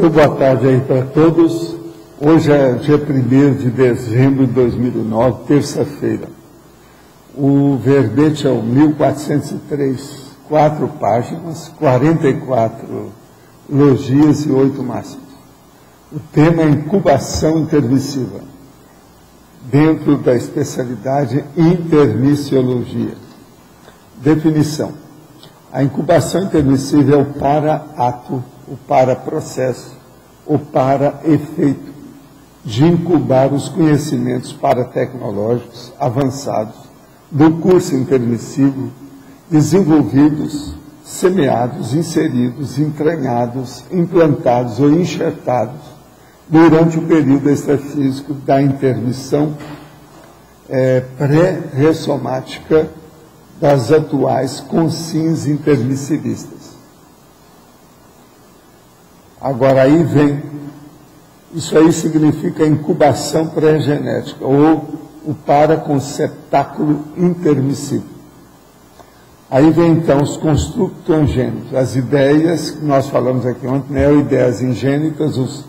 Muito boa tarde aí para todos. Hoje é dia 1º de dezembro de 2009, terça-feira. O verbete é o 1403, 4 páginas, 44 logias e 8 máximas. O tema é incubação intermissiva, dentro da especialidade intermissiologia. Definição: a incubação intermissiva é o para-ato, o para-processo, o para-efeito de incubar os conhecimentos paratecnológicos avançados do curso intermissivo, desenvolvidos, semeados, inseridos, entranhados, implantados ou enxertados durante o período extrafísico da intermissão pré-ressomática das atuais consins intermissivistas. Agora aí vem, isso aí significa incubação pré-genética, ou o paraconceptáculo intermissivo. Aí vem então os construtos congênitos, as ideias que nós falamos aqui ontem, neo-ideias ingênitas, os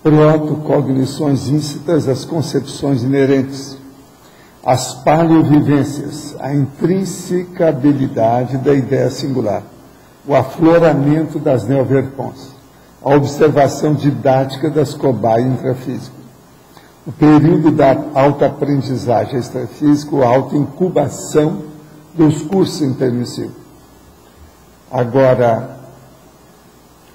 protocognições íncitas, as concepções inerentes, as paleovivências, a intrinsecabilidade da ideia singular, o afloramento das neoverpons, a observação didática das cobaias intrafísicas, o período da autoaprendizagem extrafísica, a autoincubação dos cursos intermissivos. Agora,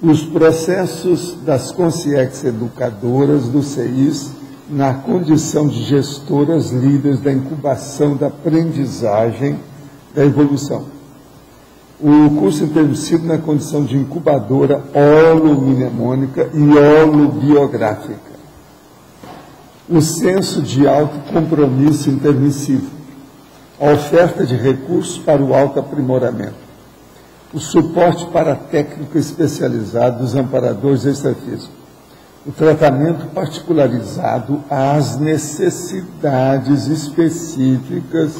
os processos das consciências educadoras do CEIs na condição de gestoras líderes da incubação da aprendizagem da evolução. O curso intermissivo na condição de incubadora holomnemônica e holobiográfica. O senso de autocompromisso intermissivo. A oferta de recursos para o autoaprimoramento. O suporte para técnico especializado dos amparadores extrafísicos. O tratamento particularizado às necessidades específicas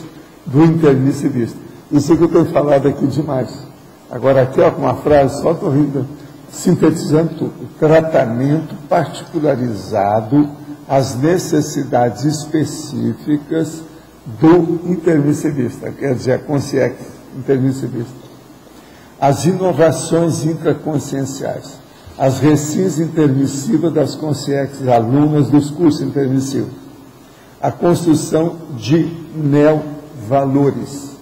do intermissivista. Isso que eu tenho falado aqui demais. Agora aqui, ó, com uma frase, só estou rindo, sintetizando tudo. O tratamento particularizado às necessidades específicas do intermissivista, quer dizer, a consciência intermissivista. As inovações intraconscienciais, as recins intermissivas das consciências alunas dos cursos intermissivos, a construção de neovalores,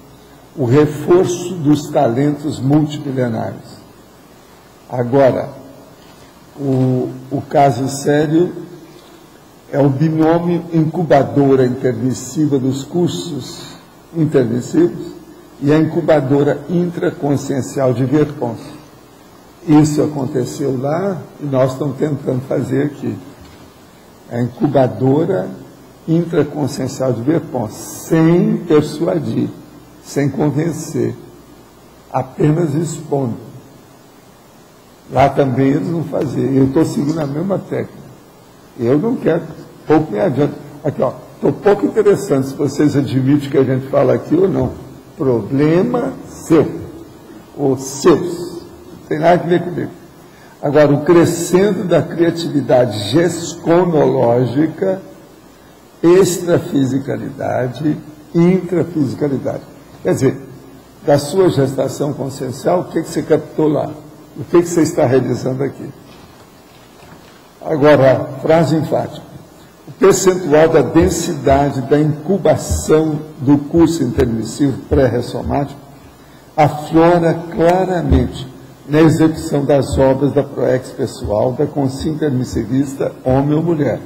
o reforço dos talentos multimilenares. Agora, o caso sério é o binômio incubadora intermissiva dos cursos intermissivos e a incubadora intraconsciencial de Verpons. Isso aconteceu lá e nós estamos tentando fazer aqui. A incubadora intraconsciencial de Verpons, sem persuadir, sem convencer, apenas expondo. Lá também eles vão fazer. Eu estou seguindo a mesma técnica. Eu não quero, pouco me adianta. Aqui, ó, estou pouco interessante se vocês admitem que a gente fala aqui ou não. Problema seu, ou seus. Não tem nada a ver comigo. Agora, o crescendo da criatividade gesconológica, extrafisicalidade, intrafisicalidade. Quer dizer, da sua gestação consciencial, o que você captou lá? O que você está realizando aqui? Agora, frase enfática. O percentual da densidade da incubação do curso intermissivo pré-ressomático aflora claramente na execução das obras da PROEX pessoal, da consciência intermissivista, homem ou mulher.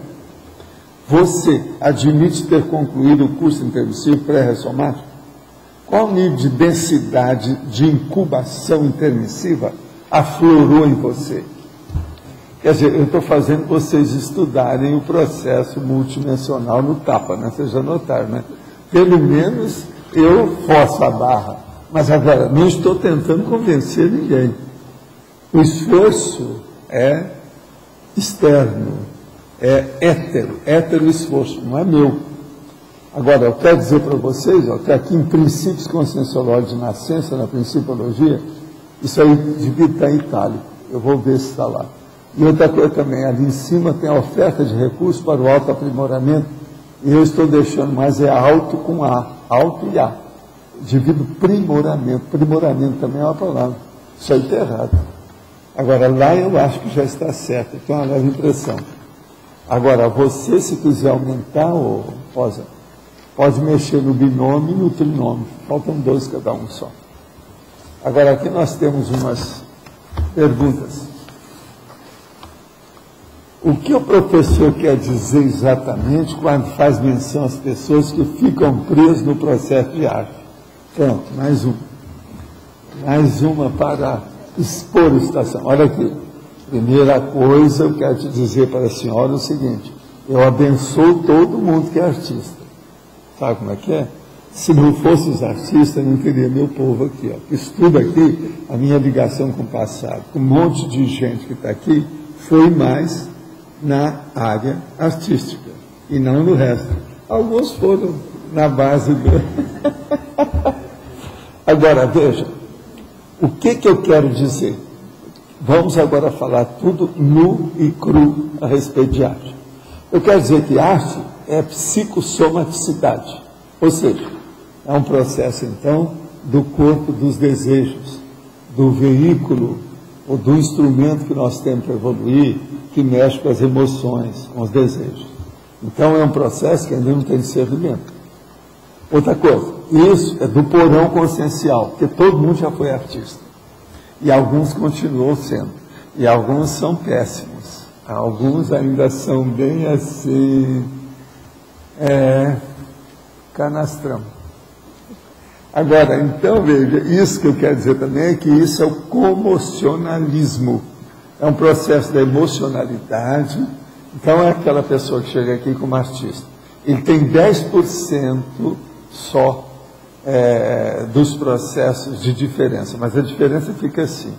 Você admite ter concluído o curso intermissivo pré-ressomático? Qual o nível de densidade de incubação intermissiva aflorou em você? Quer dizer, eu estou fazendo vocês estudarem o processo multidimensional no TAPA, né? Vocês já notaram, né? Pelo menos eu forço a barra, mas agora não estou tentando convencer ninguém. O esforço é externo, é hétero esforço, não é meu. Agora, eu quero dizer para vocês, ó, que aqui em Princípios Conscienciológicos de Nascença, na Principiologia, isso aí devia estar em itálico. Eu vou ver se está lá. E outra coisa também, ali em cima tem a oferta de recursos para o autoaprimoramento, e eu estou deixando mais alto com A, alto e A. Devido primoramento, primoramento também é uma palavra, isso aí está errado. Agora, lá eu acho que já está certo, então é uma leve impressão. Agora, você, se quiser aumentar, Rosa, pode mexer no binômio e no trinômio, faltam 2 cada um só. Agora, aqui nós temos umas perguntas. O que o professor quer dizer exatamente quando faz menção às pessoas que ficam presas no processo de arte? Pronto, mais uma. Mais uma para expor a situação. Olha aqui. Primeira coisa, eu quero te dizer para a senhora o seguinte: eu abençoo todo mundo que é artista. Sabe como é que é? Se não fosse os artistas, eu não teria meu povo aqui. Ó. Estudo aqui, a minha ligação com o passado, com um monte de gente que está aqui, foi mais na área artística e não no resto. Alguns foram na base do... Agora, veja, o que eu quero dizer? Vamos agora falar tudo nu e cru a respeito de arte. Eu quero dizer que arte é psicossomaticidade, ou seja, é um processo, então, do corpo dos desejos, do veículo ou do instrumento que nós temos para evoluir, que mexe com as emoções, com os desejos. Então, é um processo que ainda não tem discernimento. Outra coisa, isso é do porão consciencial, porque todo mundo já foi artista. E alguns continuam sendo. E alguns são péssimos. Alguns ainda são bem assim, canastrão. Agora, então, veja, isso que eu quero dizer também é que isso é o comocionalismo. É um processo da emocionalidade. Então, é aquela pessoa que chega aqui como artista. Ele tem 10% só dos processos de diferença, mas a diferença fica assim.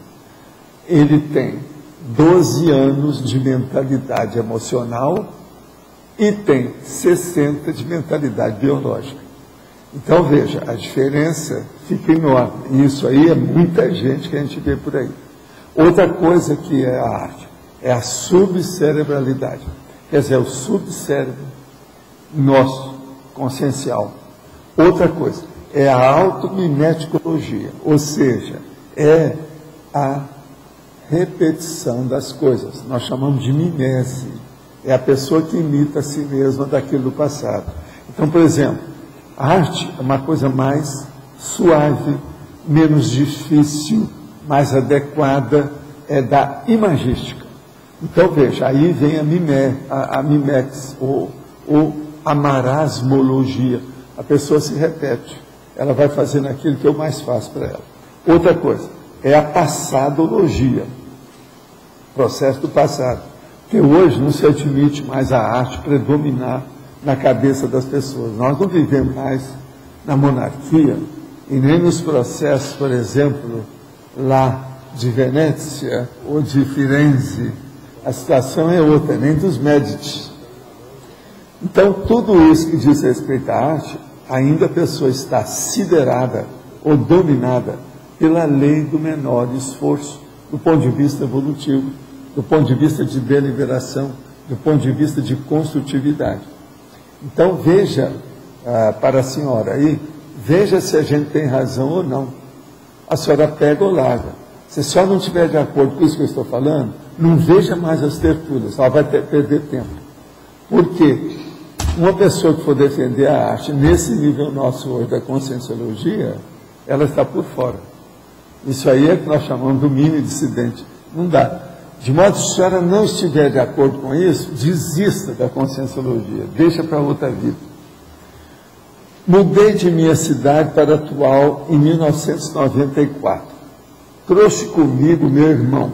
Ele tem 12 anos de mentalidade emocional e tem 60 de mentalidade biológica. Então, veja, a diferença fica enorme. E isso aí é muita gente que a gente vê por aí. Outra coisa que é a arte é a subcerebralidade. Quer dizer, o subcérebro nosso, consciencial. Outra coisa é a automimeticologia, ou seja, é a repetição das coisas. Nós chamamos de mimese. É a pessoa que imita a si mesma daquilo do passado. Então, por exemplo, a arte é uma coisa mais suave, menos difícil, mais adequada, é da imagística. Então, veja, aí vem a mimex, ou a marasmologia. A pessoa se repete, ela vai fazendo aquilo que eu mais faço para ela. Outra coisa, é a passadologia, processo do passado. Porque hoje não se admite mais a arte predominar na cabeça das pessoas. Nós não vivemos mais na monarquia e nem nos processos, por exemplo, lá de Venécia ou de Firenze. A situação é outra, nem dos Médici. Então, tudo isso que diz respeito à arte, ainda a pessoa está siderada ou dominada pela lei do menor esforço, do ponto de vista evolutivo, do ponto de vista de deliberação, do ponto de vista de construtividade. Então, veja para a senhora aí, veja se a gente tem razão ou não. A senhora pega ou larga. Se a senhora não estiver de acordo com isso que eu estou falando, não veja mais as tertúlias, ela vai perder tempo. Por quê? Uma pessoa que for defender a arte nesse nível nosso hoje da conscienciologia, ela está por fora. Isso aí é que nós chamamos do mini dissidente. Não dá. De modo que se a senhora não estiver de acordo com isso, desista da conscienciologia, deixa para outra vida. Mudei de minha cidade para a atual em 1994. Trouxe comigo meu irmão.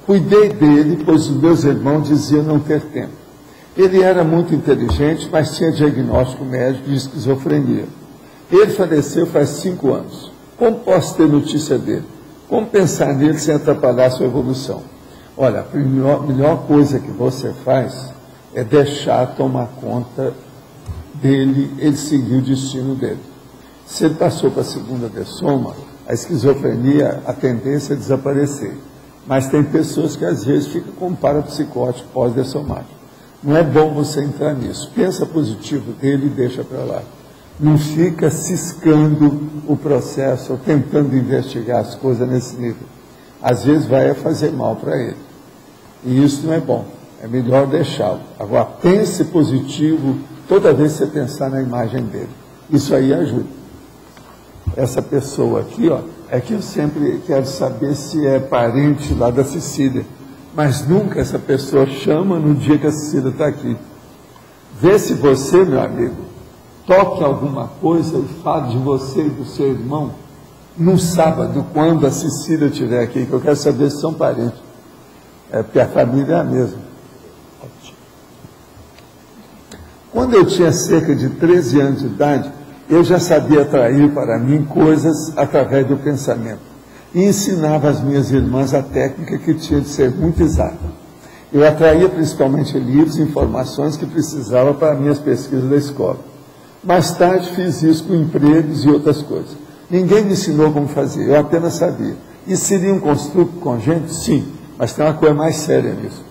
Cuidei dele, pois os meus irmãos diziam não ter tempo. Ele era muito inteligente, mas tinha diagnóstico médico de esquizofrenia. Ele faleceu faz 5 anos. Como posso ter notícia dele? Como pensar nele sem atrapalhar a sua evolução? Olha, a melhor coisa que você faz é deixar tomar conta dele, ele seguir o destino dele. Se ele passou para a segunda dessoma, a esquizofrenia, a tendência é desaparecer. Mas tem pessoas que às vezes ficam como parapsicótico pós-dessomático. Não é bom você entrar nisso. Pensa positivo dele e deixa para lá. Não fica ciscando o processo ou tentando investigar as coisas nesse nível. Às vezes vai fazer mal para ele. E isso não é bom. É melhor deixá-lo. Agora, pense positivo toda vez que você pensar na imagem dele. Isso aí ajuda. Essa pessoa aqui, ó, é que eu sempre quero saber se é parente lá da Cecília. Mas nunca essa pessoa chama no dia que a Cecília está aqui. Vê se você, meu amigo, toque alguma coisa e fale de você e do seu irmão no sábado, quando a Cecília estiver aqui, que eu quero saber se são parentes. É porque a família é a mesma. Quando eu tinha cerca de 13 anos de idade, eu já sabia atrair para mim coisas através do pensamento. E ensinava às minhas irmãs a técnica que tinha de ser muito exata. Eu atraía principalmente livros e informações que precisava para minhas pesquisas da escola. Mais tarde fiz isso com empregos e outras coisas. Ninguém me ensinou como fazer, eu apenas sabia. Isso seria um construto congênito? Sim, mas tem uma coisa mais séria nisso.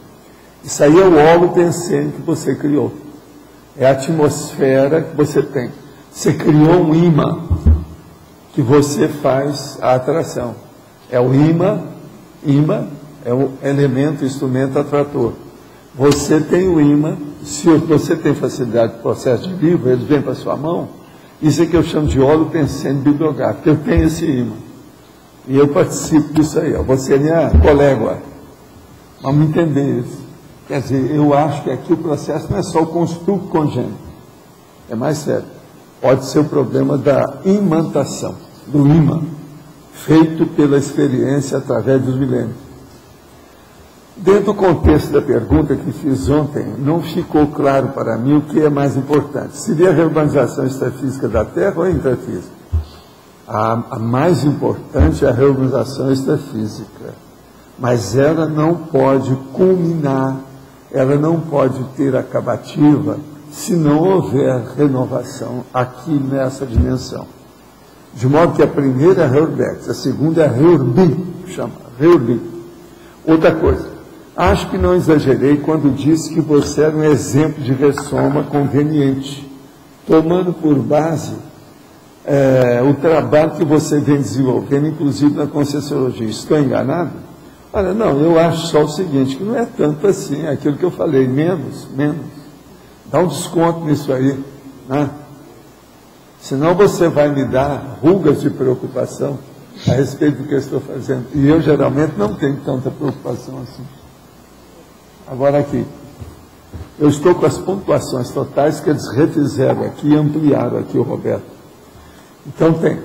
Isso aí é o holopensene que você criou. É a atmosfera que você tem. Você criou um imã que você faz a atração. É o imã é o elemento, instrumento atrator. Você tem o imã, se você tem facilidade de processo de livro, eles vêm para a sua mão, isso é que eu chamo de holopensene bibliográfico. Eu tenho esse imã. E eu participo disso aí. Ó. Você é minha colega. Vamos entender isso. Quer dizer, eu acho que aqui o processo não é só o construto congênito. É mais sério. Pode ser o problema da imantação, do imã, feito pela experiência através dos milênios. Dentro do contexto da pergunta que fiz ontem, não ficou claro para mim o que é mais importante. Seria a reorganização extrafísica da Terra ou a intrafísica? A mais importante é a reorganização extrafísica. Mas ela não pode culminar, ela não pode ter acabativa se não houver renovação aqui nessa dimensão. De modo que a primeira é a Reurbex, a segunda é a Reurbi, chama Reurbi. Outra coisa, acho que não exagerei quando disse que você era um exemplo de ressoma conveniente, tomando por base o trabalho que você vem desenvolvendo, inclusive na Conscienciologia. Estou enganado? Olha, não, eu acho só o seguinte, que não é tanto assim, é aquilo que eu falei, menos. Dá um desconto nisso aí, né? Senão você vai me dar rugas de preocupação a respeito do que eu estou fazendo. E eu geralmente não tenho tanta preocupação assim. Agora aqui, eu estou com as pontuações totais que eles refizeram aqui e ampliaram aqui o Roberto. Então tem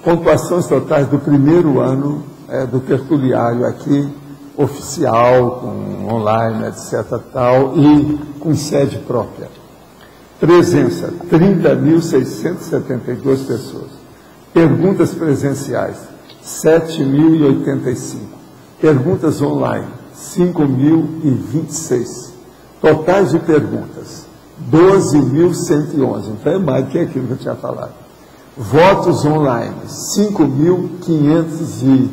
pontuações totais do primeiro ano do tertuliário aqui, oficial, com online, etc. tal, e com sede própria. Presença, 30.672 pessoas. Perguntas presenciais, 7.085. Perguntas online, 5.026. Totais de perguntas, 12.111. Então é mais do que aquilo que eu tinha falado. Votos online, 5.501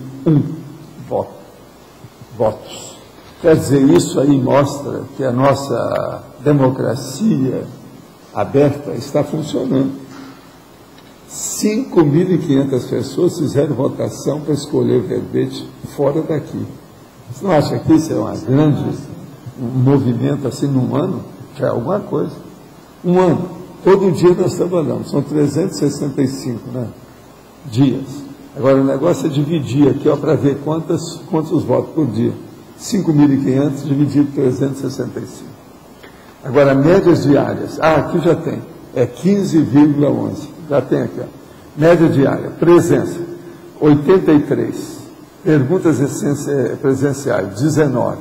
votos. Quer dizer, isso aí mostra que a nossa democracia aberta está funcionando. 5.500 pessoas fizeram votação para escolher o verbete fora daqui. Você não acha que isso é um movimento assim num ano? Já é alguma coisa. Um ano. Todo dia nós trabalhamos. São 365 dias. Agora o negócio é dividir aqui para ver quantos votos por dia. 5.500 dividido por 365. Agora, médias diárias. Aqui já tem. É 15,11. Já tem aqui. Ó. Média diária. Presença. 83. Perguntas presenciais. 19.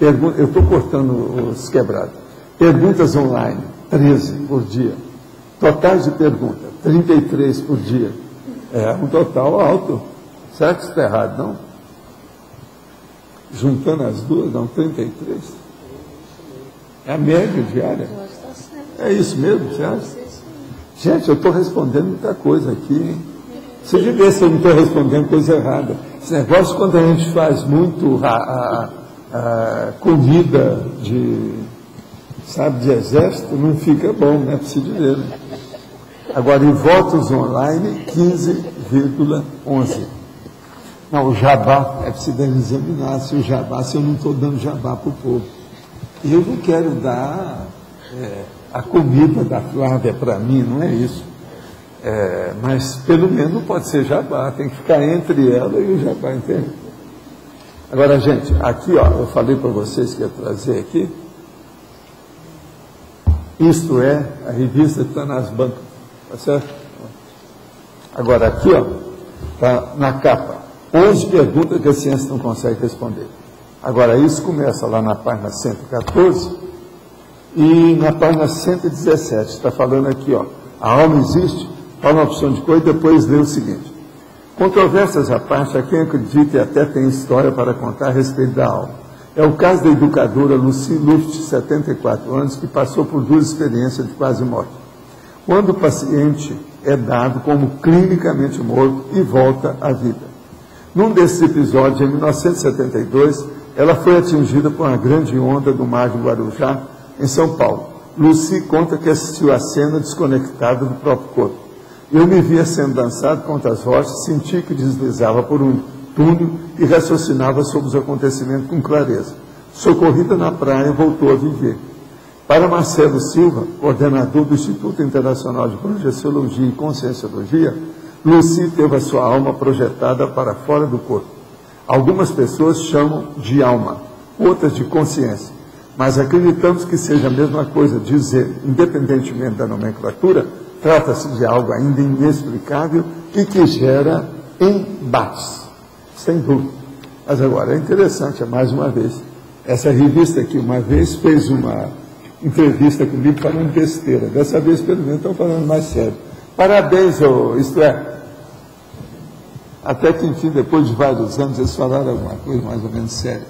Eu estou cortando os quebrados. Perguntas online. 13 por dia. Totais de perguntas. 33 por dia. É um total alto. Será que isso está errado, não? Juntando as duas, dão 33. É a média diária. É isso mesmo, você acha? Gente, eu estou respondendo muita coisa aqui, hein? Você devia ver se eu não estou respondendo coisa errada. Esse negócio, quando a gente faz muito a comida de, sabe, de exército não fica bom, né? Para se dizer, né? Agora, em votos online, 15,11. Não, o jabá, é preciso examinar se o jabá, se eu não estou dando jabá para o povo. Eu não quero dar a comida da Flávia para mim, não é isso. Mas pelo menos não pode ser jabá, tem que ficar entre ela e o jabá, entende? Agora, gente, aqui, ó, eu falei para vocês que ia trazer aqui. Isto é a revista que está nas bancas, tá certo? Agora, aqui, ó, está na capa. 11 perguntas que a ciência não consegue responder. Agora, isso começa lá na página 114 e na página 117, está falando aqui, ó, a alma existe, fala uma opção de coisa e depois lê o seguinte. Controvérsias à parte, há quem acredita e até tem história para contar a respeito da alma. É o caso da educadora Lucy Luft, de 74 anos, que passou por 2 experiências de quase morte. Quando o paciente é dado como clinicamente morto e volta à vida. Num desses episódios, em 1972, ela foi atingida por uma grande onda do mar de Guarujá, em São Paulo. Lucy conta que assistiu à cena desconectada do próprio corpo. Eu me via sendo dançado contra as rochas, senti que deslizava por um túnel e raciocinava sobre os acontecimentos com clareza. Socorrida na praia, voltou a viver. Para Marcelo Silva, coordenador do Instituto Internacional de Projeciologia e Conscienciologia, Lucy teve a sua alma projetada para fora do corpo. Algumas pessoas chamam de alma, outras de consciência, mas acreditamos que seja a mesma coisa dizer, independentemente da nomenclatura, trata-se de algo ainda inexplicável e que gera embates, sem dúvida. Mas agora, é interessante, mais uma vez, essa revista aqui, uma vez, fez uma entrevista comigo falando besteira. Dessa vez, pelo menos, estão falando mais sério. Parabéns, isto é, até que, enfim, depois de vários anos, eles falaram alguma coisa mais ou menos séria.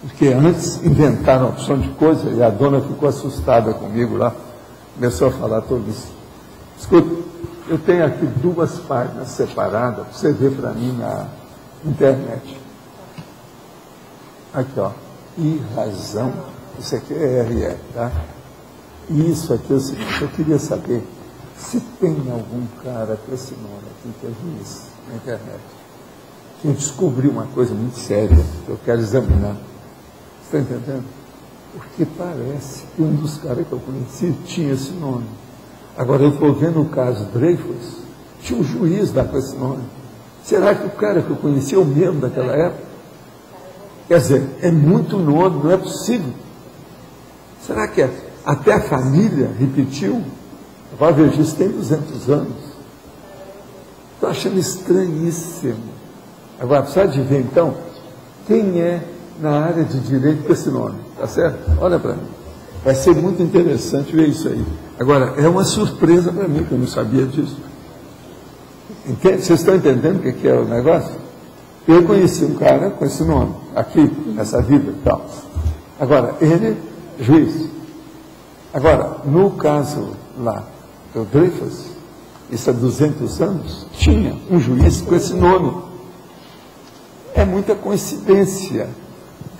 Porque antes inventaram uma opção de coisa e a dona ficou assustada comigo lá, começou a falar tudo isso. Escuta, eu tenho aqui 2 páginas separadas, para você ver para mim na internet. Aqui, ó, e razão, isso aqui é RR, tá? E isso aqui é o seguinte, eu queria saber se tem algum cara com esse nome aqui que eu vi isso na internet, que descobriu uma coisa muito séria, que eu quero examinar. Você está entendendo? Porque parece que um dos caras que eu conheci tinha esse nome. Agora, eu estou vendo o caso Dreyfus, tinha um juiz lá com esse nome. Será que o cara que eu conheci é o mesmo daquela época? Quer dizer, é muito nome, não é possível. Será que até a família repetiu? Agora, veja, isso tem 200 anos. Estou achando estranhíssimo. Agora, precisa de ver, então, quem é na área de direito com esse nome, tá certo? Olha para mim. Vai ser muito interessante ver isso aí. Agora, é uma surpresa para mim, que eu não sabia disso. Entende? Vocês estão entendendo o que é o negócio? Eu conheci um cara com esse nome, aqui, nessa vida e tal. Agora, ele, juiz. Agora, no caso lá do Dreyfus, isso há 200 anos, tinha um juiz com esse nome. É muita coincidência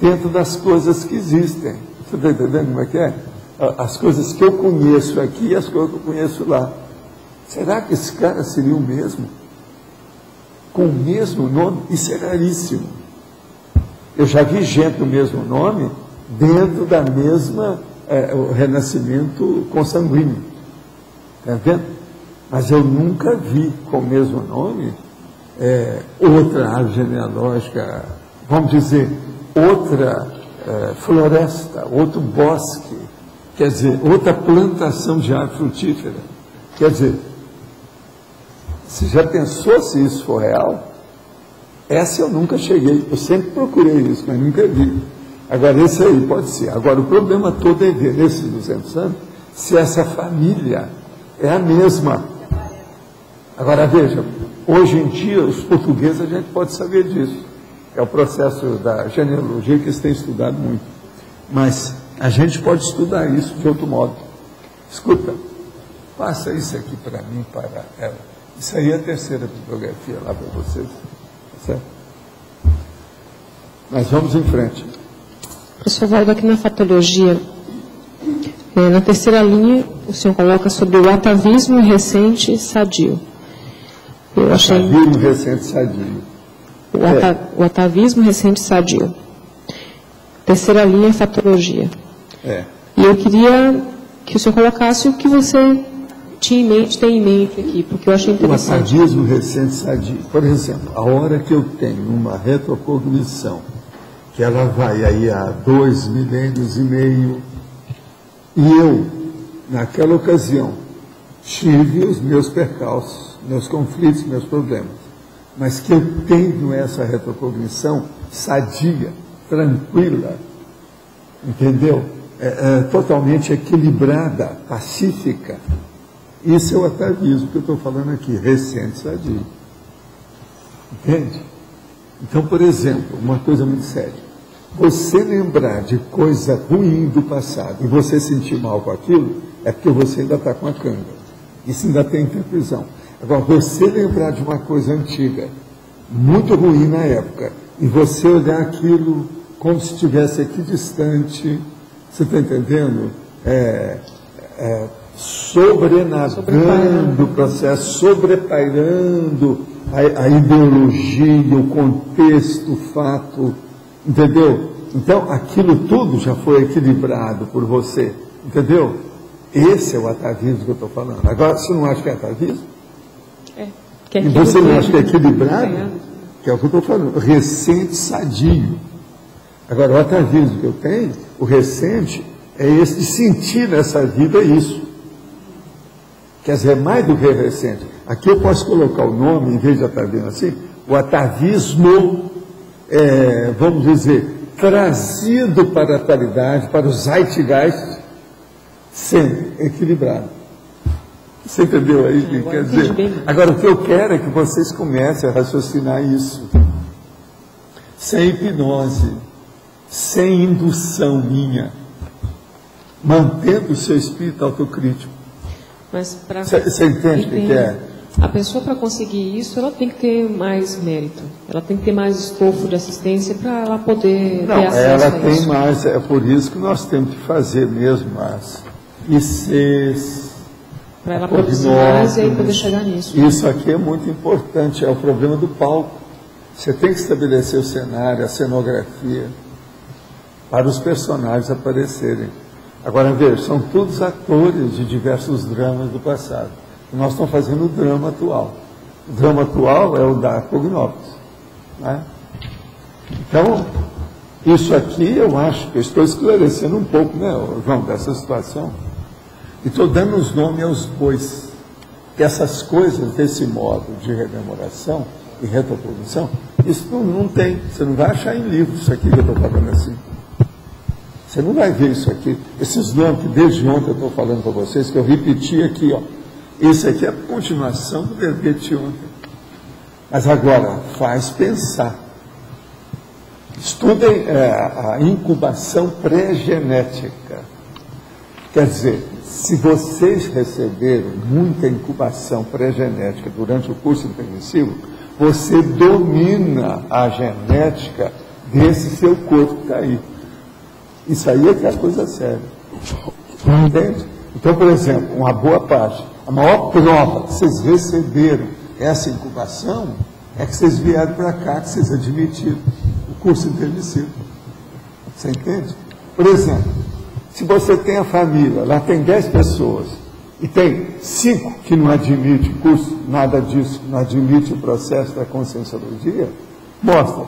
dentro das coisas que existem. Você está entendendo como é que é? As coisas que eu conheço aqui e as coisas que eu conheço lá. Será que esse cara seria o mesmo? Com o mesmo nome? Isso é raríssimo. Eu já vi gente do mesmo nome dentro da mesma, o renascimento consanguíneo. Está vendo? Mas eu nunca vi com o mesmo nome outra árvore genealógica, vamos dizer, outra floresta, outro bosque, quer dizer, outra plantação de árvore frutífera. Quer dizer, se já pensou se isso for real? Essa eu nunca cheguei, eu sempre procurei isso, mas nunca vi. Agora, esse aí pode ser. Agora, o problema todo é ver, nesses 200 anos, se essa família é a mesma. Agora, veja, hoje em dia, os portugueses, a gente pode saber disso. É o processo da genealogia que eles têm estudado muito. Mas a gente pode estudar isso de outro modo. Escuta, passa isso aqui para mim, para ela. Isso aí é a terceira bibliografia lá para vocês. Certo? Mas vamos em frente. Professor Valdo, aqui na fatologia, na terceira linha, o senhor coloca sobre o atavismo recente sadio. Eu achei... Atavismo recente sadio. O atavismo recente sadio. Terceira linha, fatologia. E eu queria que o senhor colocasse o que você tem em mente aqui, porque eu achei interessante. O atavismo recente sadio. Por exemplo, a hora que eu tenho uma retrocognição, que ela vai aí há 2 milênios e meio, e eu, naquela ocasião, tive os meus percalços, meus conflitos, meus problemas, mas que eu tenho essa retrocognição sadia, tranquila, entendeu? Totalmente equilibrada, pacífica. Isso é o atavismo que eu estou falando aqui, recente sadio. Entende? Então, por exemplo, uma coisa muito séria. Você lembrar de coisa ruim do passado e você sentir mal com aquilo, é porque você ainda está com a canga. Isso ainda tem interpretação. Agora, você lembrar de uma coisa antiga, muito ruim na época, e você olhar aquilo como se estivesse aqui distante, você está entendendo? Sobrenadando o processo, sobrepairando a ideologia, o contexto, o fato, entendeu? Então, aquilo tudo já foi equilibrado por você, entendeu? Esse é o atavismo que eu estou falando. Agora, você não acha que é atavismo? E você não acha que é equilibrado? Que é o que eu estou falando, recente sadio. Agora, o atavismo que eu tenho, o recente, é esse de sentir nessa vida isso. Quer dizer, mais do que recente. Aqui eu posso colocar o nome, em vez de atavismo assim, o atavismo, vamos dizer, trazido para a atualidade, para o zeitgeist, sempre equilibrado. Você entendeu aí? Quer dizer, agora o que eu quero é que vocês comecem a raciocinar isso. Sem hipnose, sem indução minha, mantendo o seu espírito autocrítico. Você entende o que é? A pessoa, para conseguir isso, ela tem que ter mais mérito, ela tem que ter mais estofo de assistência para ela poder ter acesso a isso. Ela tem mais, é por isso que nós temos que fazer mesmo as ICs, para ela produzir mais e aí poder chegar nisso. Isso aqui é muito importante, é o problema do palco. Você tem que estabelecer o cenário, a cenografia, para os personagens aparecerem. Agora, veja, são todos atores de diversos dramas do passado. E nós estamos fazendo o drama atual. O drama atual é o da Cognópolis. Né? Então, isso aqui eu acho que eu estou esclarecendo um pouco, né, João, dessa situação. E estou dando os nomes aos bois. Que essas coisas, desse modo de rememoração e retrocognição, isso não tem. Você não vai achar em livro isso aqui que eu estou falando assim. Você não vai ver isso aqui. Esses nomes que desde ontem eu estou falando para vocês, que eu repeti aqui, ó. Esse aqui é a continuação do verbete ontem. Mas agora, faz pensar. Estudem a incubação pré-genética. Quer dizer, se vocês receberam muita incubação pré-genética durante o curso intermissivo, você domina a genética desse seu corpo que está aí. Isso aí é que é a coisa séria. Entende? Então, por exemplo, uma boa parte, a maior prova que vocês receberam essa incubação é que vocês vieram para cá, que vocês admitiram o curso intermissivo. Você entende? Por exemplo, se você tem a família, lá tem 10 pessoas, e tem 5 que não admitem o curso, nada disso, não admite o processo da conscienciologia, mostra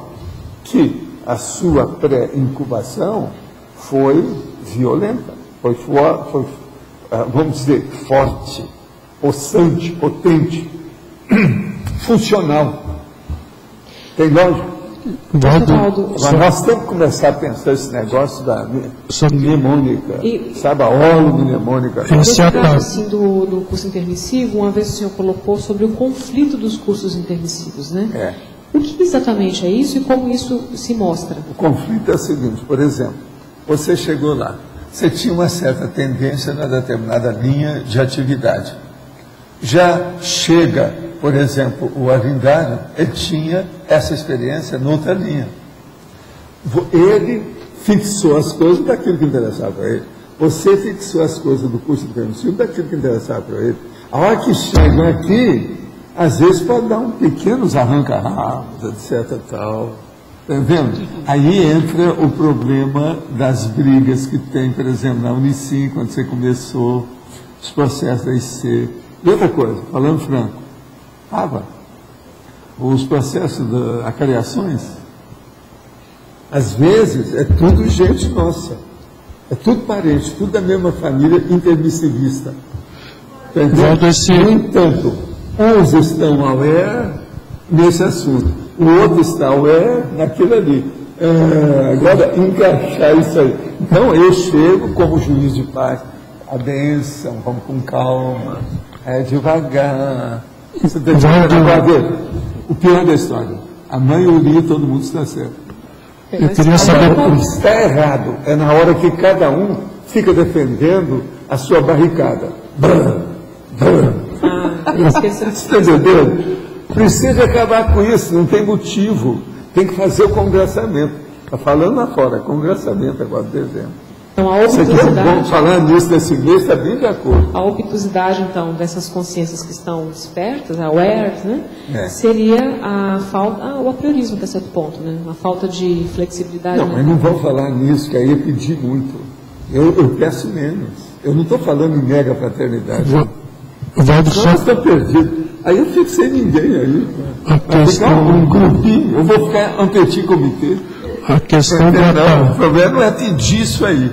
que a sua pré-incubação foi violenta, foi vamos dizer, forte, possante, potente, funcional. Tem lógica? Mas nós temos que começar a pensar esse negócio da mnemônica, sabe, a holomnemônica. Assim, do curso intermissivo, uma vez o senhor colocou sobre o conflito dos cursos intermissivos, né? O que exatamente é isso e como isso se mostra? O conflito é o seguinte, por exemplo, você chegou lá, você tinha uma certa tendência na determinada linha de atividade. Já chega, por exemplo, o Avindário, ele tinha essa experiência noutra linha. Ele fixou as coisas daquilo que interessava para ele. Você fixou as coisas do curso permissivo daquilo que interessava para ele. A hora que chegam aqui, às vezes pode dar pequenos arranca-rabos, etc. Tal. Está vendo? Aí entra o problema das brigas que tem, por exemplo, na Unicim, quando você começou os processos da IC. E outra coisa, falando franco, os processos das acariações, às vezes é tudo gente nossa, é tudo parente, tudo da mesma família intermissivista. No entanto, uns estão aware nesse assunto, o outro está aware naquilo ali. Agora, encaixar isso aí. Então, eu chego como juiz de paz, a bênção, vamos com calma, devagar. Você tem que o pior da história, a maioria, todo mundo está certo. Eu queria saber o que está errado é na hora que cada um fica defendendo a sua barricada. Você entendeu? Precisa acabar com isso, não tem motivo. Tem que fazer o congressamento. Está falando lá fora, congressamento agora de dezembro. Então, a obtusidade... Vamos falar nisso nesse mês, está bem de acordo. A obtusidade, então, dessas consciências que estão despertas, aware, né? Seria a falta, o apriorismo até certo ponto, né? A falta de flexibilidade. Não, mas não vão falar nisso, que aí é pedir muito. Eu peço menos. Eu não estou falando em mega fraternidade. Nós estamos perdidos. Aí eu fico sem ninguém aí. Vai ficar um grupinho, eu vou ficar um petit comitê. A questão o problema não é pedir isso aí.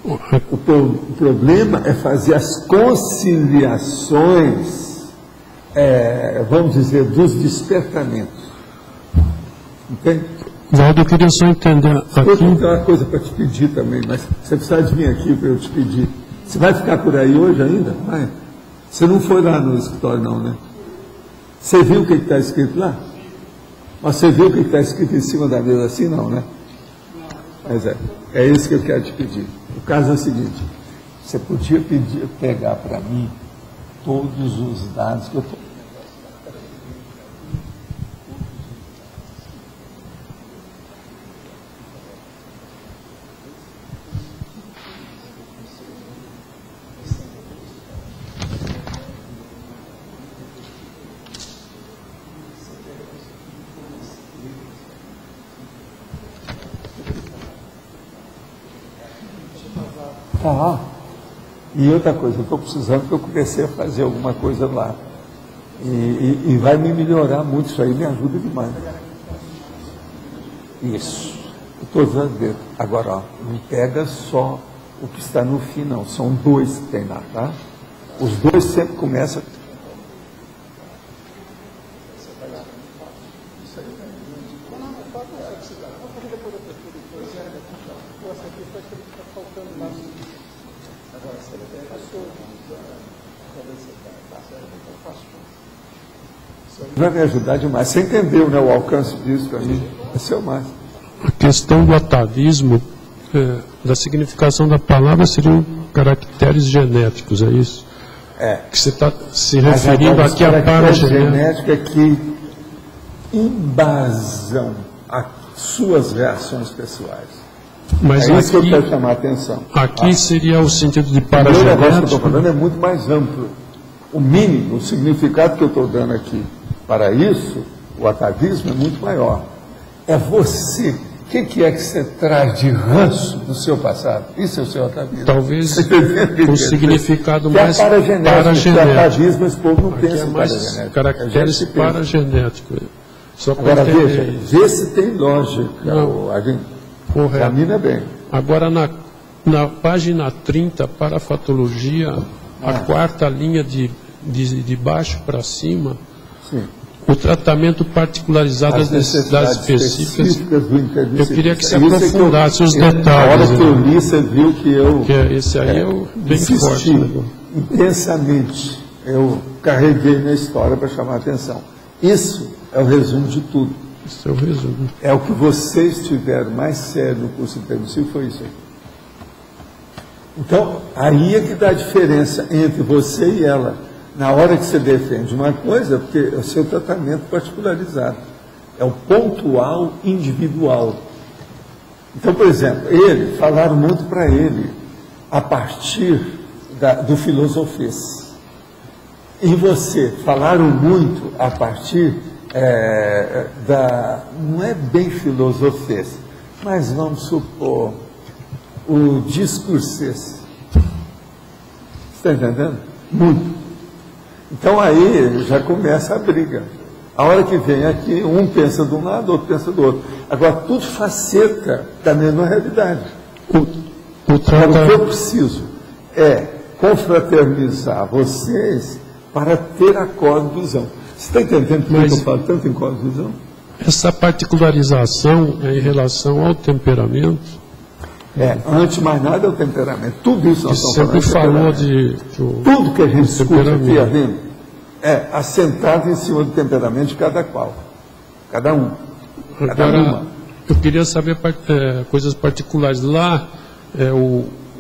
O problema é fazer as conciliações, vamos dizer, dos despertamentos. Entende? Valdo, eu queria só entender aqui... Eu tenho uma coisa para te pedir também, mas você precisa de vir aqui para eu te pedir. Você vai ficar por aí hoje ainda? Vai. Você não foi lá no escritório não, né? Você viu o que está escrito lá? Mas você viu o que está escrito em cima da mesa assim? Não, né? Mas é isso que eu quero te pedir. O caso é o seguinte, você podia pegar para mim todos os dados que eu estou... E outra coisa, eu estou precisando que eu comecei a fazer alguma coisa lá. E vai me melhorar muito, isso aí me ajuda demais. Isso. Eu estou usando dedo. Agora, não pega só o que está no fim, não. São 2 que tem lá, tá? Os 2 sempre começam... Vai me ajudar demais. Você entendeu, né, o alcance disso para mim? Esse é o mais. A questão do atavismo, da significação da palavra seriam caracteres genéticos, é isso? Que você está se referindo aqui à paragenética que embasam as suas reações pessoais. Mas isso que eu quero chamar a atenção. Aqui seria o sentido de paragenético. O negócio que eu estou falando é muito mais amplo. O mínimo, o significado que eu estou dando aqui para isso, o atavismo é muito maior. É você. O que é que você traz de ranço do seu passado? Isso é o seu atavismo. Talvez o significado mais paragenético. O atavismo, esse povo não pensa em paragenético. Caracteres paragenéticos. Agora veja, vê se tem lógica. Correto. Camina bem. Agora, na página 30, parafatologia, a quarta linha de baixo para cima, sim, o tratamento particularizado das necessidades específicas do intervicível. Eu queria que você aprofundasse os detalhes. Na hora que eu li, você viu que eu... esse aí é bem forte. Intensamente, eu carreguei na história para chamar a atenção. Isso é o resumo de tudo. Isso é o resumo. É o que vocês tiveram mais sério no curso intermissivo, foi isso aí. Então, aí é que dá a diferença entre você e ela. Na hora que você defende uma coisa, porque é o seu tratamento particularizado. É o pontual individual. Então, por exemplo, falaram muito para ele a partir do filosofês. E você, falaram muito a partir não é bem filosofês, mas vamos supor, o discursês. Está entendendo? Muito. Então aí já começa a briga. A hora que vem aqui, um pensa de um lado, outro pensa do outro. Agora, tudo faceta da mesma realidade. O que eu preciso é confraternizar vocês para ter a cosmovisão. Você está entendendo por que eu falo tanto em cosmovisão? Essa particularização é em relação ao temperamento? Antes de mais nada é o temperamento. Tudo isso nós estamos falando. Você sempre falou de tudo que a gente escuta aqui, Arlindo, é assentado em cima do temperamento de cada qual. Cada um. Agora, eu queria saber coisas particulares. Lá,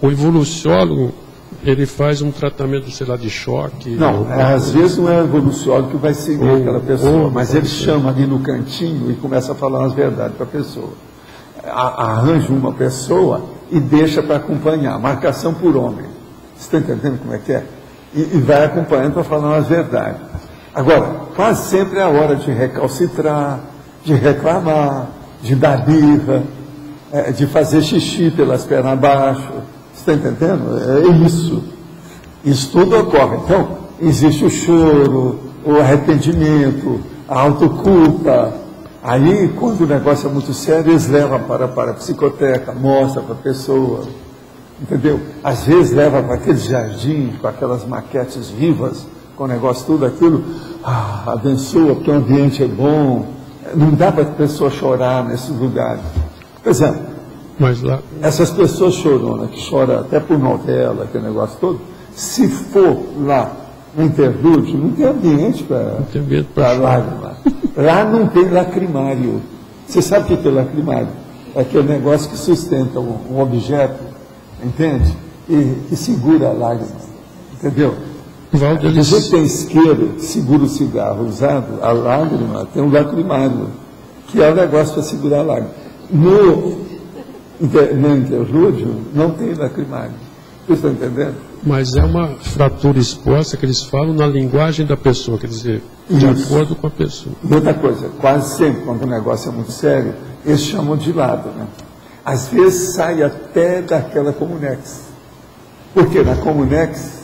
o evoluciólogo, ele faz um tratamento, sei lá, de choque? Não, às vezes não é o evoluciólogo que vai seguir aquela pessoa, mas ele chama ali no cantinho e começa a falar as verdades para a pessoa. Arranja uma pessoa e deixa para acompanhar, marcação por homem. Você está entendendo como é que é? E vai acompanhando para falar as verdades. Agora, quase sempre é a hora de recalcitrar, de reclamar, de dar birra, de fazer xixi pelas pernas abaixo. Você está entendendo? É isso. Isso tudo ocorre. Então, existe o choro, o arrependimento, a autoculpa. Aí, quando o negócio é muito sério, eles levam para a psicoteca, mostram para a pessoa. Entendeu? Às vezes leva para aqueles jardins, com aquelas maquetes vivas, com o negócio tudo aquilo, abençoa, porque o ambiente é bom. Não dá para a pessoa chorar nesses lugares. Por exemplo, essas pessoas choronas, que choram até por novela, aquele negócio todo, se for lá no interlúdio, não tem ambiente para lágrima. Lá não tem lacrimário. Você sabe o que é lacrimário? É aquele negócio que sustenta um objeto, entende? E segura a lágrima, entendeu? Você tem isqueiro que segura o cigarro usado, a lágrima tem um lacrimário, que é o negócio para segurar a lágrima. No interlúdio não tem lacrimário. Você está entendendo? Mas é uma fratura exposta que eles falam na linguagem da pessoa, quer dizer, de acordo com a pessoa. E outra coisa, quase sempre, quando o negócio é muito sério, eles chamam de lado, né? Às vezes sai até daquela Comunex. Porque na Comunex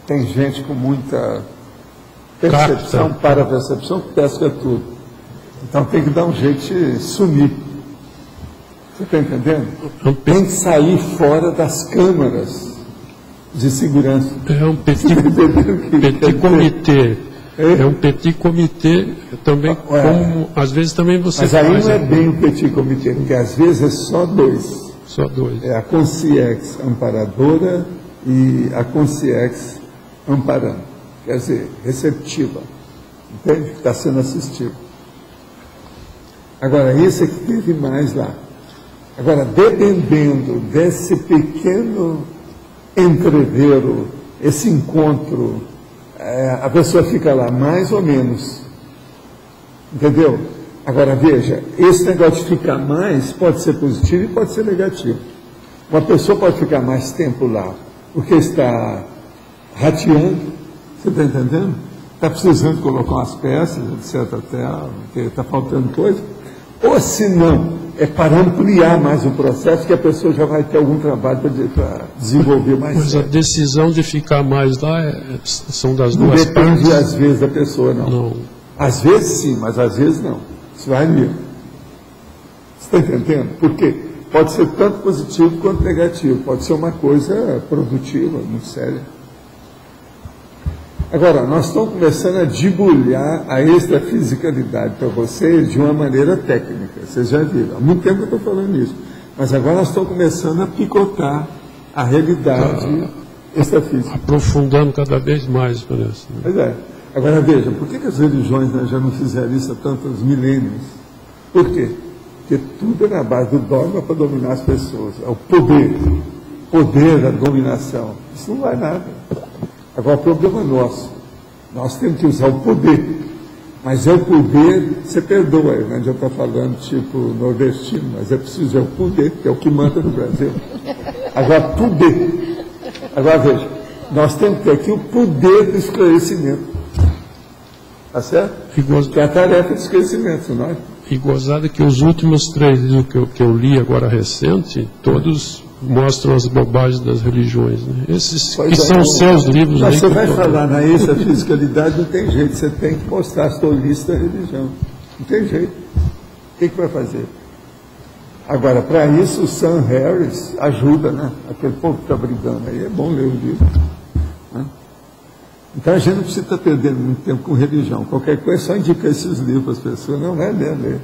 tem gente com muita percepção, para-percepção, que pesca tudo. Então tem que dar um jeito de sumir. Você está entendendo? Tem que sair fora das câmaras de segurança. É um petit comitê. É um petit comitê também, como às vezes também você faz. Mas aí não é bem um petit comitê, porque às vezes é só dois. Só dois. É a consciex amparadora e a consciex amparando. Quer dizer, receptiva. Entende? Que está sendo assistido. Agora, esse é que teve mais lá. Agora, dependendo desse pequeno entreveiro, esse encontro, a pessoa fica lá mais ou menos. Entendeu? Agora, veja, esse negócio de ficar mais pode ser positivo e pode ser negativo. Uma pessoa pode ficar mais tempo lá porque está rateando, você está entendendo? Está precisando colocar umas peças, etc. Até, porque está faltando coisa. Ou se não, é para ampliar mais o processo, que a pessoa já vai ter algum trabalho para desenvolver mais. Mas a decisão de ficar mais lá são das duas partes? Não depende, às vezes, da pessoa, não. Às vezes sim, mas às vezes não. Isso vai mesmo. Você está entendendo? Por quê? Pode ser tanto positivo quanto negativo. Pode ser uma coisa produtiva, muito séria. Agora, nós estamos começando a debulhar a extrafisicalidade para vocês de uma maneira técnica. Vocês já viram. Há muito tempo que eu estou falando isso. Mas agora nós estamos começando a picotar a realidade extrafísica. Aprofundando cada vez mais, parece. Né? Pois é. Agora veja, por que as religiões já não fizeram isso há tantos milênios? Por quê? Porque tudo é na base do dogma para dominar as pessoas. É o poder. Poder da dominação. Isso não vai nada. Agora, o problema é nosso. Nós temos que usar o poder Mas é o poder, você perdoa, não adianta estar falando tipo nordestino, mas é preciso, é o poder, que é o que manda no Brasil. Agora, poder. Agora, veja, nós temos que ter aqui o poder do esclarecimento. Tá certo? Que é a tarefa de esclarecimento, não é? E gozada que os últimos 3 livros que eu li agora recente, todos mostram as bobagens das religiões. Né? Esses que são seus livros. Mas você vai falar na extrafisicalidade, não tem jeito, você tem que mostrar a sua lista da religião. Não tem jeito. O que vai fazer? Agora, para isso, o Sam Harris ajuda, né? Aquele povo que está brigando aí, é bom ler o livro. Né? Então a gente não precisa estar perdendo muito tempo com religião. Qualquer coisa é só indicar esses livros para as pessoas. Não é ler.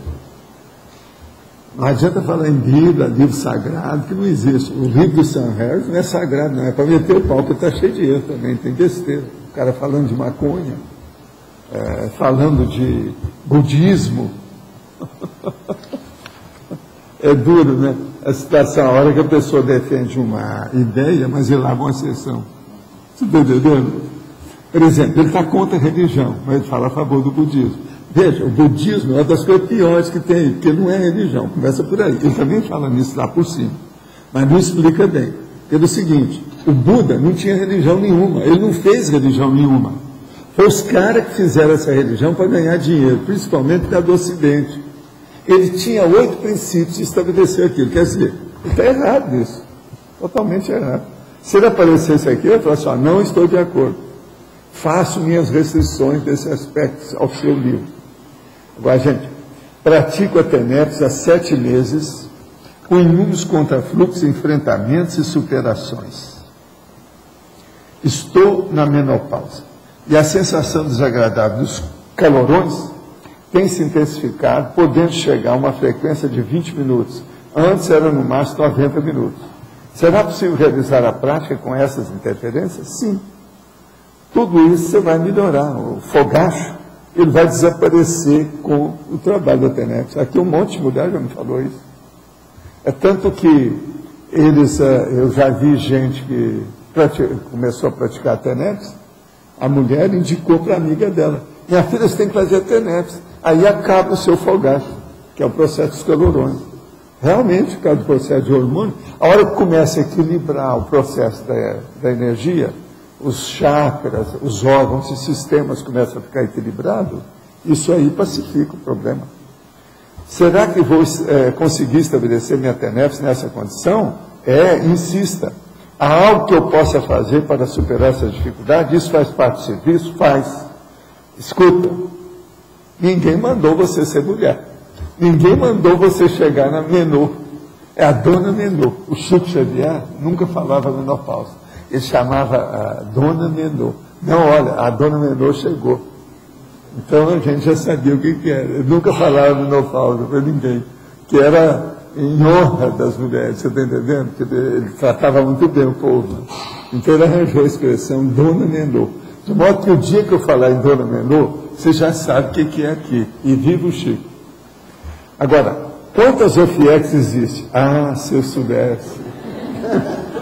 Não adianta falar em Bíblia, livro sagrado, que não existe. O livro do Sam Harris não é sagrado, não. É para meter o pau, porque está cheio de erro também, tem besteira. O cara falando de maconha, falando de budismo. É duro, né? A situação, a hora que a pessoa defende uma ideia, mas ele lava uma sessão. Você está entendendo? Por exemplo, ele está contra a religião, mas ele fala a favor do budismo. Veja, o budismo é uma das coisas piores que tem, porque não é religião, começa por aí. Ele também fala nisso lá por cima, mas não explica bem. Pelo seguinte, o Buda não tinha religião nenhuma, ele não fez religião nenhuma. Foi os caras que fizeram essa religião para ganhar dinheiro, principalmente da do Ocidente. Ele tinha 8 princípios de estabelecer aquilo, quer dizer, ele está errado nisso, totalmente errado. Se ele aparecesse aqui, ele falasse, não estou de acordo, faço minhas restrições desse aspecto ao seu livro. Agora, gente, pratico a TENEPS há 7 meses, com inúmeros contrafluxos, enfrentamentos e superações. Estou na menopausa, e a sensação desagradável dos calorões tem se intensificado, podendo chegar a uma frequência de 20 minutos. Antes era no máximo 90 minutos. Será possível realizar a prática com essas interferências? Sim. Tudo isso você vai melhorar. O fogacho, ele vai desaparecer com o trabalho da TENEPS. Aqui um monte de mulher já me falou isso. É tanto que eles, eu já vi gente que começou a praticar a TENEPS, a mulher indicou para a amiga dela, minha filha, você tem que fazer a TENEPS. Aí acaba o seu fogacho, que é o processo dos calorões. Realmente, por causa do processo de hormônio, a hora que começa a equilibrar o processo da energia, os chakras, os órgãos e sistemas começam a ficar equilibrados, isso aí pacifica o problema. Será que vou conseguir estabelecer minha TENEPS nessa condição? Insista. Há algo que eu possa fazer para superar essa dificuldade? Isso faz parte do serviço? Faz. Escuta, ninguém mandou você ser mulher. Ninguém mandou você chegar na menô. É a dona menô. O Chico Xavier nunca falava menopausa. Ele chamava a dona menô. Não, olha, a dona menô chegou. Então a gente já sabia o que era. Ele nunca falava menopausa para ninguém. Que era em honra das mulheres, você está entendendo? Porque ele tratava muito bem o povo. Então ele arranjou a expressão dona menô. De modo que o dia que eu falar em dona menô, você já sabe o que é aqui. E viva o Chico. Agora, quantas OFIEX existem? Se eu soubesse.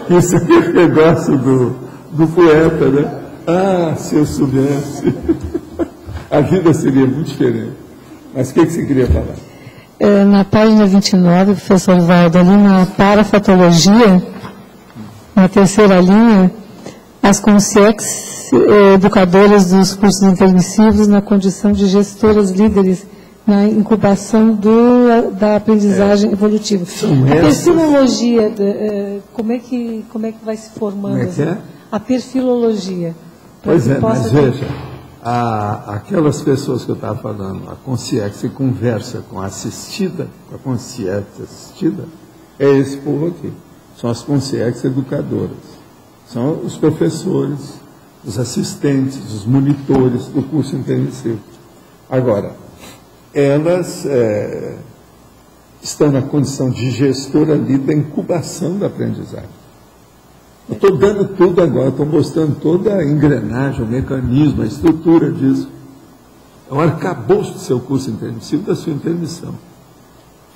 Isso aqui é o negócio do poeta, né? Se eu soubesse. A vida seria muito diferente. Mas o que você queria falar? Na página 29, professor Valdo, ali na parafatologia, na terceira linha, as consciex educadoras dos cursos intermissivos na condição de gestoras líderes na incubação da aprendizagem evolutiva. A perfilologia, como é que vai se formando? A perfilologia. Pois mas veja, aquelas pessoas que eu estava falando, a consciência que conversa com a assistida, com a consciência assistida, é esse povo aqui. São as consciências educadoras. São os professores, os assistentes, os monitores do curso intermissivo. Agora, elas estão na condição de gestora ali da incubação da aprendizagem. Eu estou dando tudo agora, estou mostrando toda a engrenagem, o mecanismo, a estrutura disso. É o arcabouço do seu curso intermissivo, da sua intermissão.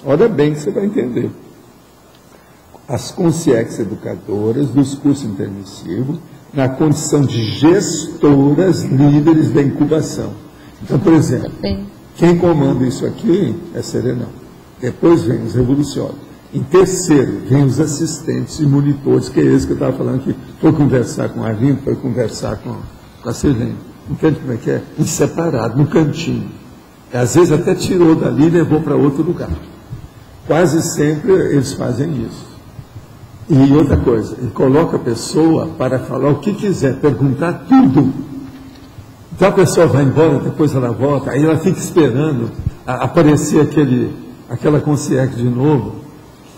Olha bem que você vai entender. As consciências educadoras dos cursos intermissivos na condição de gestoras líderes da incubação. Então, por exemplo, quem comanda isso aqui é Serenão. Depois vem os revolucionários. Em terceiro, vem os assistentes e monitores, que é esse que eu estava falando que foi conversar com a Arlindo, foi conversar com a Sirlene. Entende como é que é? Em separado, no cantinho. Às vezes até tirou dali e levou para outro lugar. Quase sempre eles fazem isso. E outra coisa, ele coloca a pessoa para falar o que quiser, perguntar tudo. Então a pessoa vai embora, depois ela volta, aí ela fica esperando aparecer aquela concierge de novo,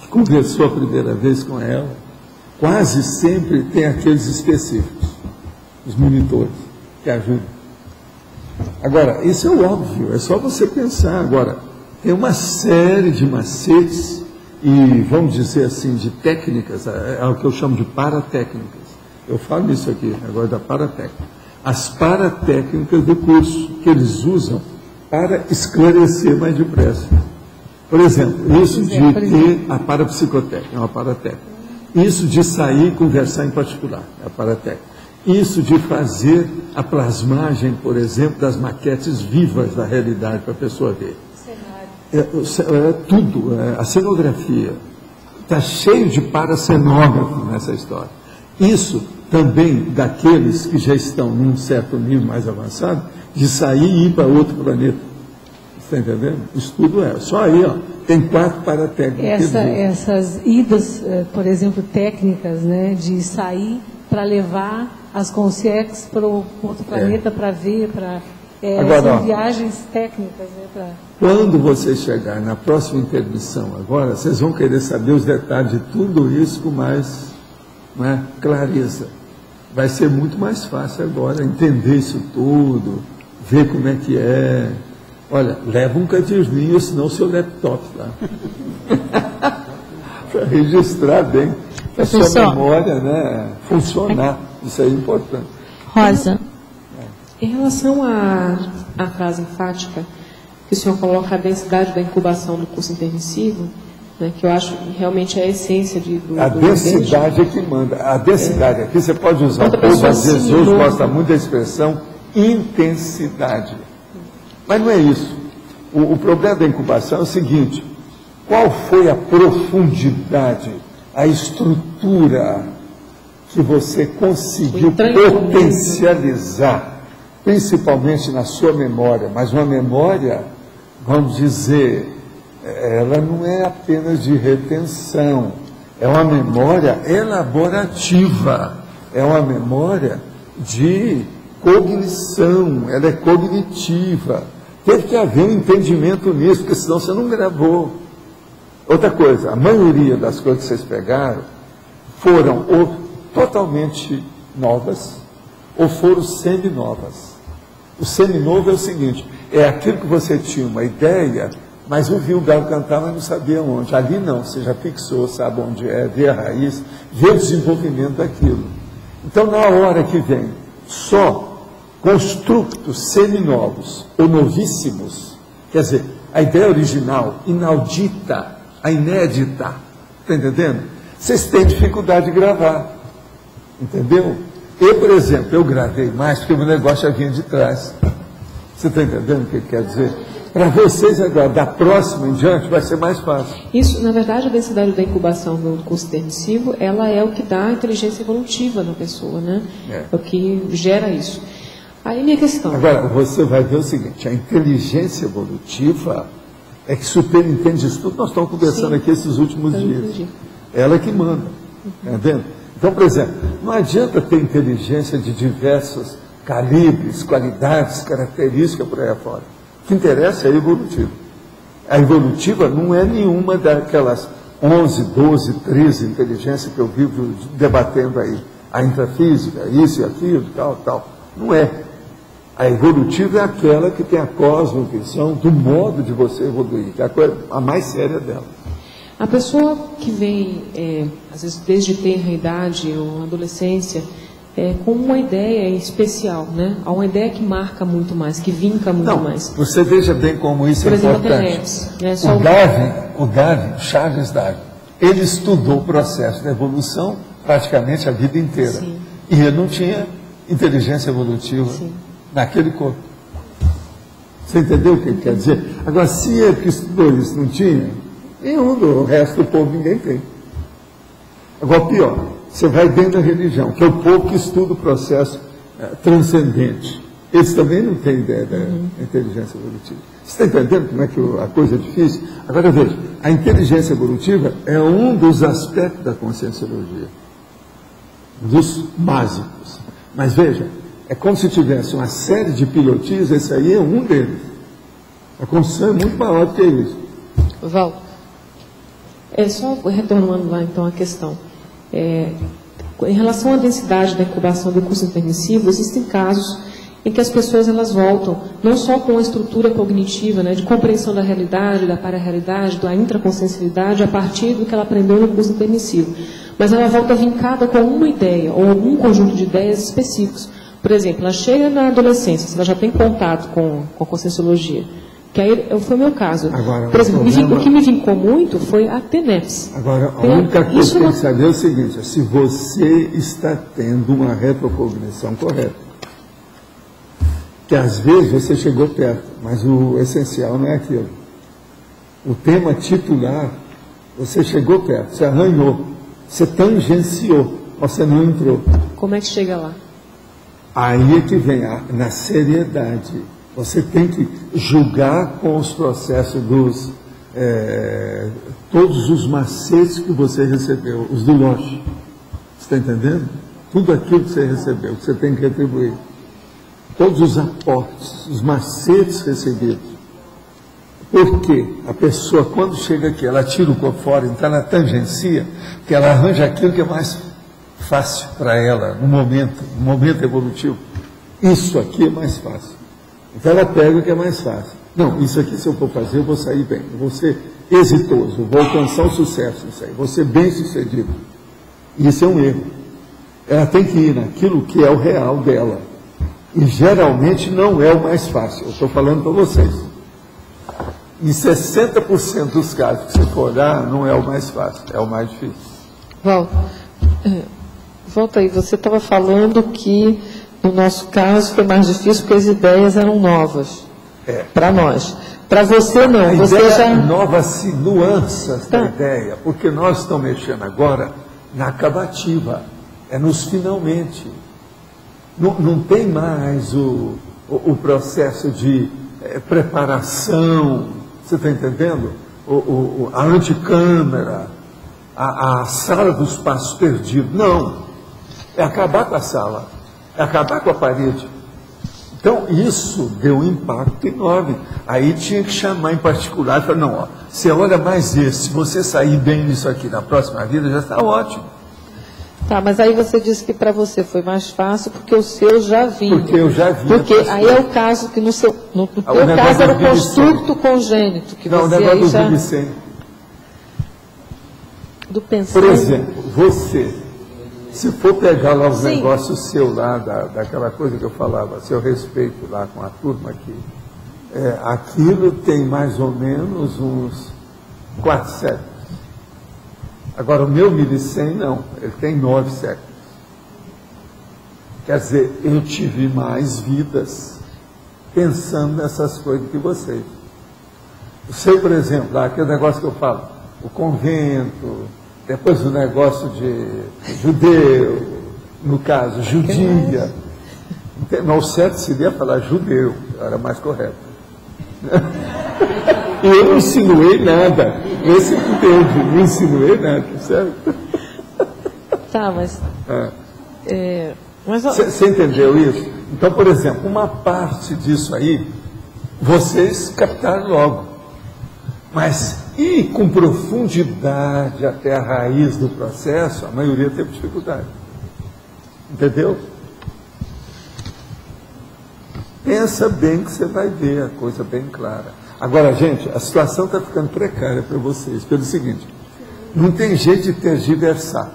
que conversou a primeira vez com ela. Quase sempre tem aqueles específicos, os monitores, que ajudam. Agora, isso é o óbvio, é só você pensar. Agora, tem uma série de macetes e, vamos dizer assim, de técnicas, é o que eu chamo de paratécnicas. Eu falo isso aqui, agora da paratécnica. As paratécnicas do curso que eles usam para esclarecer mais depressa. Por exemplo, isso de ter a parapsicotécnica, é uma paratécnica. Isso de sair e conversar em particular, é a paratécnica. Isso de fazer a plasmagem, por exemplo, das maquetes vivas da realidade para a pessoa ver. Tudo, a cenografia. Está cheio de paracenógrafo nessa história. Isso também daqueles que já estão num certo nível mais avançado, de sair e ir para outro planeta. Está entendendo? Isso tudo só aí, ó, tem 4 paratécnicas. Essas idas, por exemplo, técnicas, né, de sair para levar as concierges para o outro planeta para ver, agora, são viagens técnicas. Né, quando vocês chegarem na próxima intermissão agora, vocês vão querer saber os detalhes de tudo isso com mais clareza. Vai ser muito mais fácil agora entender isso tudo, ver como é que é. Olha, leva um caderninho, senão seu laptop, tá? Para registrar bem, para a sua memória funcionar. Isso é importante. Rosa, em relação à frase enfática, que o senhor coloca a densidade da incubação do curso intermissivo, que eu acho que realmente é a essência a densidade é que manda. A densidade aqui você pode usar, às vezes hoje gosta muito da expressão intensidade. Mas não é isso. O problema da incubação é o seguinte: qual foi a profundidade, a estrutura que você conseguiu potencializar, principalmente na sua memória, mas uma memória, vamos dizer, ela não é apenas de retenção, é uma memória elaborativa, é uma memória de cognição, ela é cognitiva. Teve que haver um entendimento nisso, porque senão você não gravou. Outra coisa, a maioria das coisas que vocês pegaram foram ou totalmente novas ou foram seminovas. O seminovo é o seguinte, é aquilo que você tinha uma ideia, mas ouviu o galo cantar, mas não sabia onde. Ali não, você já fixou, sabe onde é, vê a raiz, vê o desenvolvimento daquilo. Então, na hora que vem só construtos seminovos ou novíssimos, quer dizer, a ideia original, inaudita, a inédita, está entendendo? Vocês têm dificuldade de gravar, entendeu? Eu, por exemplo, eu gravei mais porque o meu negócio já vinha de trás. Você está entendendo o que quer dizer? Para vocês agora, da próxima em diante, vai ser mais fácil. Isso, na verdade, a densidade da incubação do curso intermissivo, ela é o que dá a inteligência evolutiva na pessoa, né? É o que gera isso. Aí minha questão. Agora, você vai ver o seguinte, a inteligência evolutiva é que superintende isso tudo. Nós estamos conversando aqui esses últimos dias. Ela é que manda, entendendo? Então, por exemplo, não adianta ter inteligência de diversos calibres, qualidades, características por aí afora. O que interessa é a evolutiva. A evolutiva não é nenhuma daquelas 11, 12, 13 inteligências que eu vivo debatendo aí. A intrafísica, isso e aquilo, tal. Não é. A evolutiva é aquela que tem a cosmovisão do modo de você evoluir, que é a coisa a mais séria dela. A pessoa que vem, às vezes desde tenra idade ou adolescência, com uma ideia especial, né? Há uma ideia que marca muito mais, que vinca muito mais. Você veja bem como isso é importante. O Darwin, Charles Darwin, ele estudou o processo da evolução praticamente a vida inteira. Sim. E ele não tinha inteligência evolutiva naquele corpo. Você entendeu o que ele quer dizer? Agora, se ele que estudou isso não tinha, nenhum do resto do povo ninguém tem. Agora, pior, você vai dentro da religião, que é o povo que estuda o processo transcendente. Eles também não têm ideia da inteligência evolutiva. Você está entendendo como é que a coisa é difícil? Agora, veja, a inteligência evolutiva é um dos aspectos da conscienciologia, dos básicos. Mas veja, é como se tivesse uma série de pilotis, esse aí é um deles. A construção é muito maior do que isso. Val, só retornando lá então a questão. Em relação à densidade da incubação do curso intermissivo, existem casos em que as pessoas elas voltam, não só com a estrutura cognitiva, né, de compreensão da realidade, da pararealidade, da intraconsciencialidade, a partir do que ela aprendeu no curso intermissivo, mas ela volta vincada com uma ideia, ou algum conjunto de ideias específicos. Por exemplo, ela chega na adolescência, ela já tem contato com a conscienciologia, que aí foi o meu caso. Agora, por exemplo, o que me vincou muito foi a TENEPS. Agora, a única coisa que tem que saber é o seguinte, se você está tendo uma retrocognição correta, que às vezes você chegou perto, mas o essencial não é aquilo. O tema titular, você chegou perto, você arranhou, você tangenciou, você não entrou. Como é que chega lá? Aí é que vem na seriedade. Você tem que julgar com os processos todos os macetes que você recebeu, os do lote. Você está entendendo? Tudo aquilo que você recebeu, que você tem que retribuir. Todos os aportes, os macetes recebidos. Porque a pessoa, quando chega aqui, ela tira o corpo fora, então ela tangencia, porque ela arranja aquilo que é mais fácil para ela, no momento evolutivo. Isso aqui é mais fácil. Então ela pega o que é mais fácil. Não, isso aqui se eu for fazer, eu vou sair bem, eu vou ser exitoso, eu vou alcançar o sucesso nisso aí, vou ser bem sucedido. Isso é um erro. Ela tem que ir naquilo que é o real dela. E geralmente não é o mais fácil. Eu estou falando para vocês. Em 60% dos casos que você for olhar, não é o mais fácil, é o mais difícil. Val, volta aí, você estava falando que no nosso caso foi mais difícil porque as ideias eram novas para nós. Para você não. A você ideia já... nova se nuanças da ideia, porque nós estamos mexendo agora na acabativa, é nos finalmente. Não tem mais o processo de preparação, você está entendendo? A anticâmara, a sala dos passos perdidos. Não, é acabar com a sala, é acabar com a parede. Então, isso deu um impacto enorme. Aí tinha que chamar em particular e falar, não, ó, você olha mais esse, se você sair bem nisso aqui na próxima vida, já está ótimo. Tá, mas aí você disse que para você foi mais fácil porque o seu já vinha. Porque eu já vi. Porque aí é o caso que no seu teu caso era o construto congênito que não, você o negócio aí já... do pensar. Por exemplo, você, se for pegar lá os negócios seus lá, daquela coisa que eu falava, a seu respeito lá com a turma aqui, aquilo tem mais ou menos uns 4 séculos. Agora, o meu 1100 não, ele tem 9 séculos. Quer dizer, eu tive mais vidas pensando nessas coisas que vocês. O seu, por exemplo, lá, aquele negócio que eu falo, o convento, depois o negócio de judeu, no caso, judia. Não, o certo seria falar judeu, era mais correto. E eu não insinuei nada. Esse que teve, não insinuei nada, certo? Tá, mas... Você entendeu isso? Então, por exemplo, uma parte disso aí, vocês captaram logo. Mas ir com profundidade até a raiz do processo, a maioria teve dificuldade. Entendeu? Pensa bem que você vai ver a coisa bem clara. Agora, gente, a situação está ficando precária para vocês, pelo seguinte, não tem jeito de tergiversar.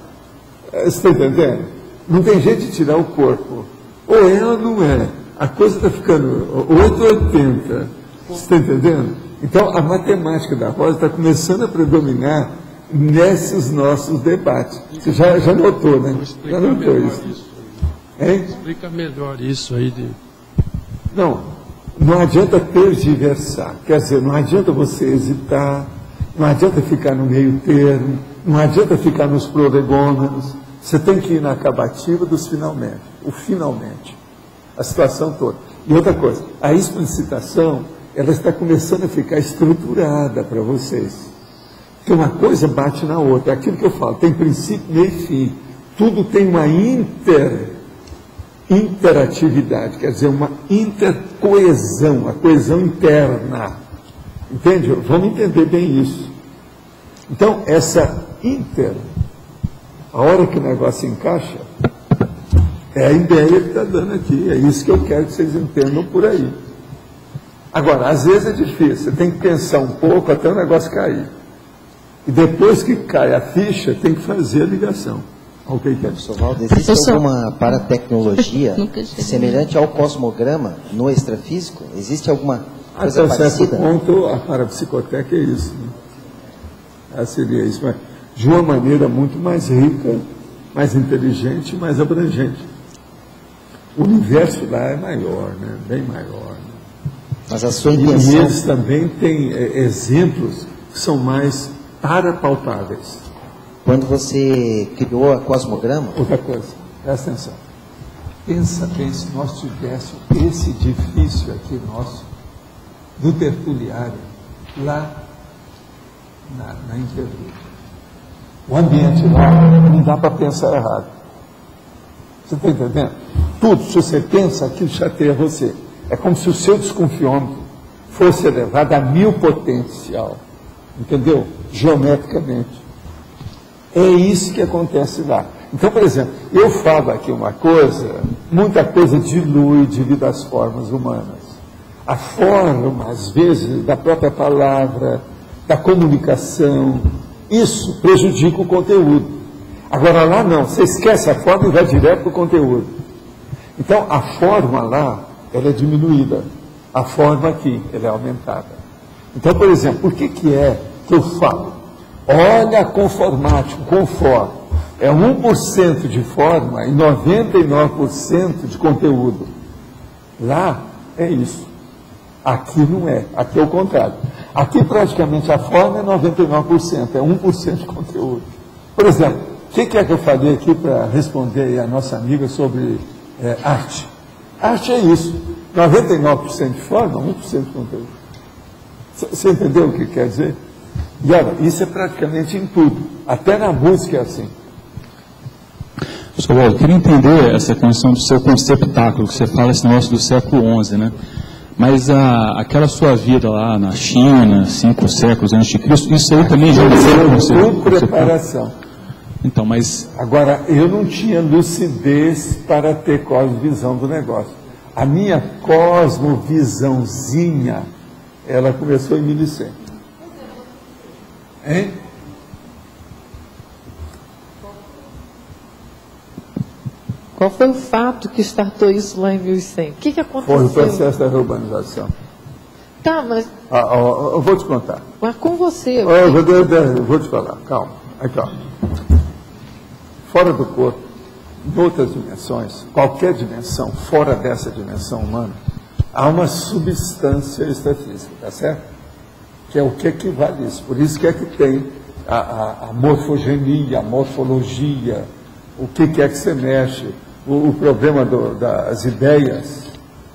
Você está entendendo? Não tem jeito de tirar o corpo. Ou é ou não é. A coisa está ficando 880. Você está entendendo? Então, a matemática da Rosa está começando a predominar nesses nossos debates. Você já notou, né? Já notou isso. Explica melhor isso aí. Não, não adianta tergiversar, quer dizer, não adianta você hesitar, não adianta ficar no meio termo, não adianta ficar nos prolegômenos, você tem que ir na acabativa dos finalmente, o finalmente, a situação toda. E outra coisa, a explicitação, ela está começando a ficar estruturada para vocês. Porque uma coisa bate na outra, é aquilo que eu falo, tem princípio, meio e fim, tudo tem uma interatividade, quer dizer, uma intercoesão, a coesão interna. Entende? Vamos entender bem isso. Então, essa a hora que o negócio encaixa, é a ideia que está dando aqui, é isso que eu quero que vocês entendam por aí. Agora, às vezes é difícil, você tem que pensar um pouco até o negócio cair. E depois que cai a ficha, tem que fazer a ligação. Ok, Professor Valdo, existe alguma paratecnologia semelhante ao cosmograma no extrafísico? Existe alguma coisa até parecida? Até certo ponto, a parapsicoteca é isso. Né? Seria isso, mas de uma maneira muito mais rica, mais inteligente, mais abrangente. O universo lá é maior, né? Bem maior. Né? Mas a sua intenção... E eles também têm exemplos que são mais parapalpáveis. Quando você criou a cosmograma... Outra coisa, presta atenção. Pensa bem se nós tivéssemos esse edifício aqui nosso, do Tertuliário, lá na Interlúdia. O ambiente lá não dá para pensar errado. Você está entendendo? Tudo, se você pensa, aquilo chateia você. É como se o seu desconfiômetro fosse elevado a 1000 potencial. Entendeu? Geometricamente. É isso que acontece lá. Então, por exemplo, eu falo aqui uma coisa, muita coisa dilui devido às formas humanas. A forma, às vezes, da própria palavra, da comunicação, isso prejudica o conteúdo. Agora lá não, você esquece a forma e vai direto para o conteúdo. Então, a forma lá, ela é diminuída. A forma aqui, ela é aumentada. Então, por exemplo, por que é que eu falo? Olha, conformático, conforme. É 1% de forma e 99% de conteúdo. Lá é isso. Aqui não é. Aqui é o contrário. Aqui praticamente a forma é 99%, é 1% de conteúdo. Por exemplo, o que é que eu falei aqui para responder a nossa amiga sobre arte? Arte é isso. 99% de forma, 1% de conteúdo. Você entendeu o que quer dizer? E olha, isso é praticamente em tudo. Até na música é assim. Professor Valdo, eu queria entender essa condição do seu conceptáculo, que você fala esse negócio do século XI, né? Mas aquela sua vida lá na China, 5 séculos antes de Cristo, isso aí também já foi preparação. Então, mas... Agora, eu não tinha lucidez para ter cosmovisão do negócio. A minha cosmovisãozinha, ela começou em 1100. Hein? Qual foi o fato que startou isso lá em 1100? O que aconteceu? Foi o processo da urbanização. Tá, mas... eu vou te contar. Mas com você... Eu vou te falar, calma. Aqui, ó. Fora do corpo, em outras dimensões, qualquer dimensão, fora dessa dimensão humana, há uma substância extrafísica, tá certo? Que é o que equivale a isso. Por isso que é que tem a morfogenia, a morfologia, o que é que você mexe, o problema das ideias,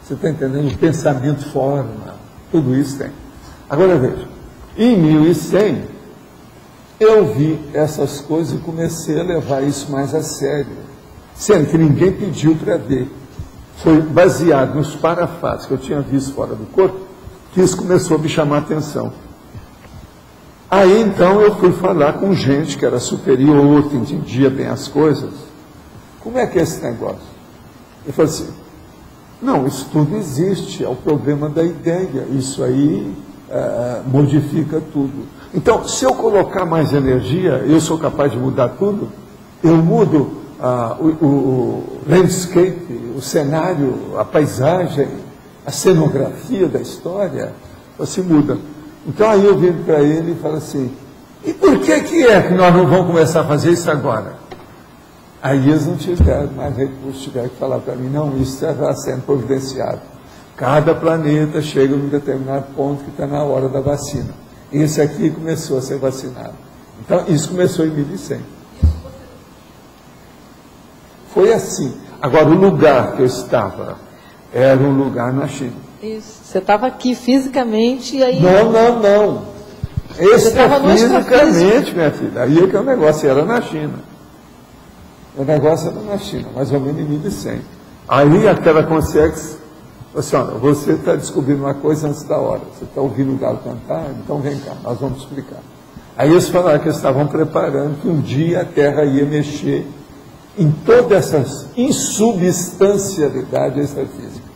você está entendendo? O pensamento forma, tudo isso tem. Agora veja, em 1100, eu vi essas coisas e comecei a levar isso mais a sério, sendo que ninguém pediu para ver. Foi baseado nos parafatos que eu tinha visto fora do corpo, que isso começou a me chamar a atenção. Aí, então, eu fui falar com gente que era superior, que entendia bem as coisas. Como é que é esse negócio? Eu falei assim, não, isso tudo existe, é o problema da ideia, isso aí modifica tudo. Então, se eu colocar mais energia, eu sou capaz de mudar tudo, eu mudo o landscape, o cenário, a paisagem, a cenografia da história, se muda. Então aí eu viro para ele e falo assim, e por que nós não vamos começar a fazer isso agora? Aí eles não tiveram mais recursos, tiveram que falar para mim, não, isso está sendo providenciado. Cada planeta chega num determinado ponto que está na hora da vacina. Esse aqui começou a ser vacinado. Então, isso começou em 1100. Foi assim. Agora, o lugar que eu estava era um lugar na China. Isso. Você estava aqui fisicamente e aí... Não. Fisicamente, minha filha. Aí é que é o negócio, era na China. O negócio era na China, mais ou menos em 1100. Aí aquela consciência, assim, olha, você está descobrindo uma coisa antes da hora. Você está ouvindo o galo cantar? Então vem cá, nós vamos explicar. Aí eles falaram que eles estavam preparando que um dia a Terra ia mexer em toda essa insubstancialidade extrafísica.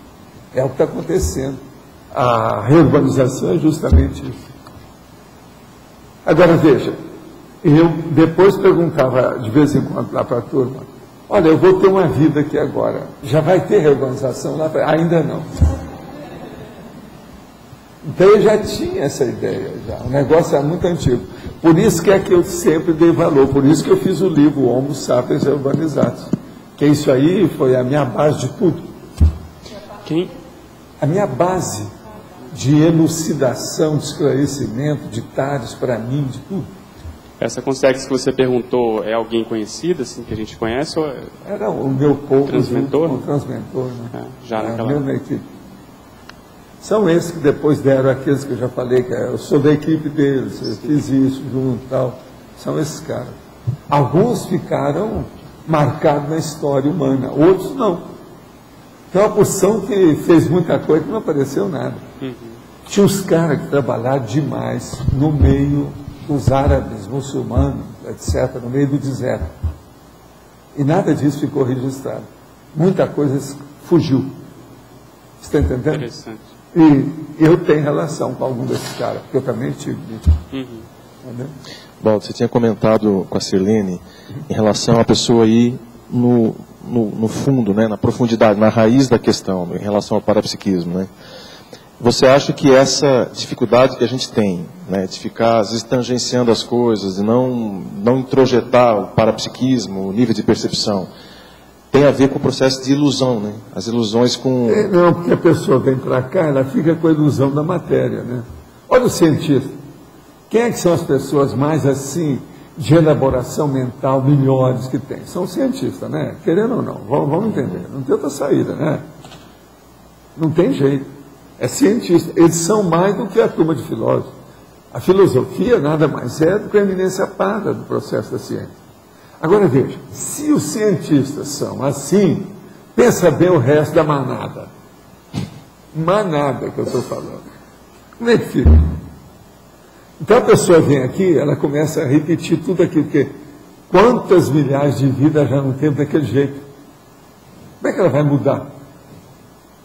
É o que está acontecendo. A reurbanização é justamente isso. Agora veja, eu depois perguntava de vez em quando lá para a turma, olha, eu vou ter uma vida aqui agora, já vai ter reurbanização lá? Ainda não. Então eu já tinha essa ideia, já. O negócio é muito antigo. Por isso que é que eu sempre dei valor, por isso que eu fiz o livro Homo Sapiens Reurbanizados. Que isso aí foi a minha base de tudo. Quem? A minha base de elucidação, de esclarecimento, de tares para mim, de tudo. Essa consciência que você perguntou é alguém conhecido, assim, que a gente conhece? Ou... Era o meu povo. Transmentor? O transmentor, né? Já naquela... a minha equipe. São esses que depois deram aqueles que eu já falei, que eu sou da equipe deles, eu fiz isso junto e tal. São esses caras. Alguns ficaram marcados na história humana, outros não. Tem uma porção que fez muita coisa que não apareceu nada. Tinha uns caras que trabalharam demais no meio dos árabes, muçulmanos, etc., no meio do deserto. E nada disso ficou registrado. Muita coisa fugiu. Você está entendendo? Interessante. E eu tenho relação com algum desses caras, porque eu também tive. Entendeu? Bom, você tinha comentado com a Sirlene em relação à pessoa ir no fundo, né, na profundidade, na raiz da questão, em relação ao parapsiquismo, né? Você acha que essa dificuldade que a gente tem, né, de ficar às vezes tangenciando as coisas, de não introjetar o parapsiquismo, o nível de percepção, tem a ver com o processo de ilusão, né? As ilusões com... Não, porque a pessoa vem para cá, ela fica com a ilusão da matéria, né? Olha o cientista. Quem é que são as pessoas mais assim, de elaboração mental, melhores que tem? São os cientistas, né? Querendo ou não, vamos entender. Não tem outra saída, né? Não tem jeito. É cientista. Eles são mais do que a turma de filósofos. A filosofia nada mais é do que a eminência parda do processo da ciência. Agora veja, se os cientistas são assim, pensa bem o resto da manada. Manada que eu estou falando. Como é que fica? Então a pessoa vem aqui, ela começa a repetir tudo aquilo, porque quantas milhares de vidas já não teve daquele jeito? Como é que ela vai mudar?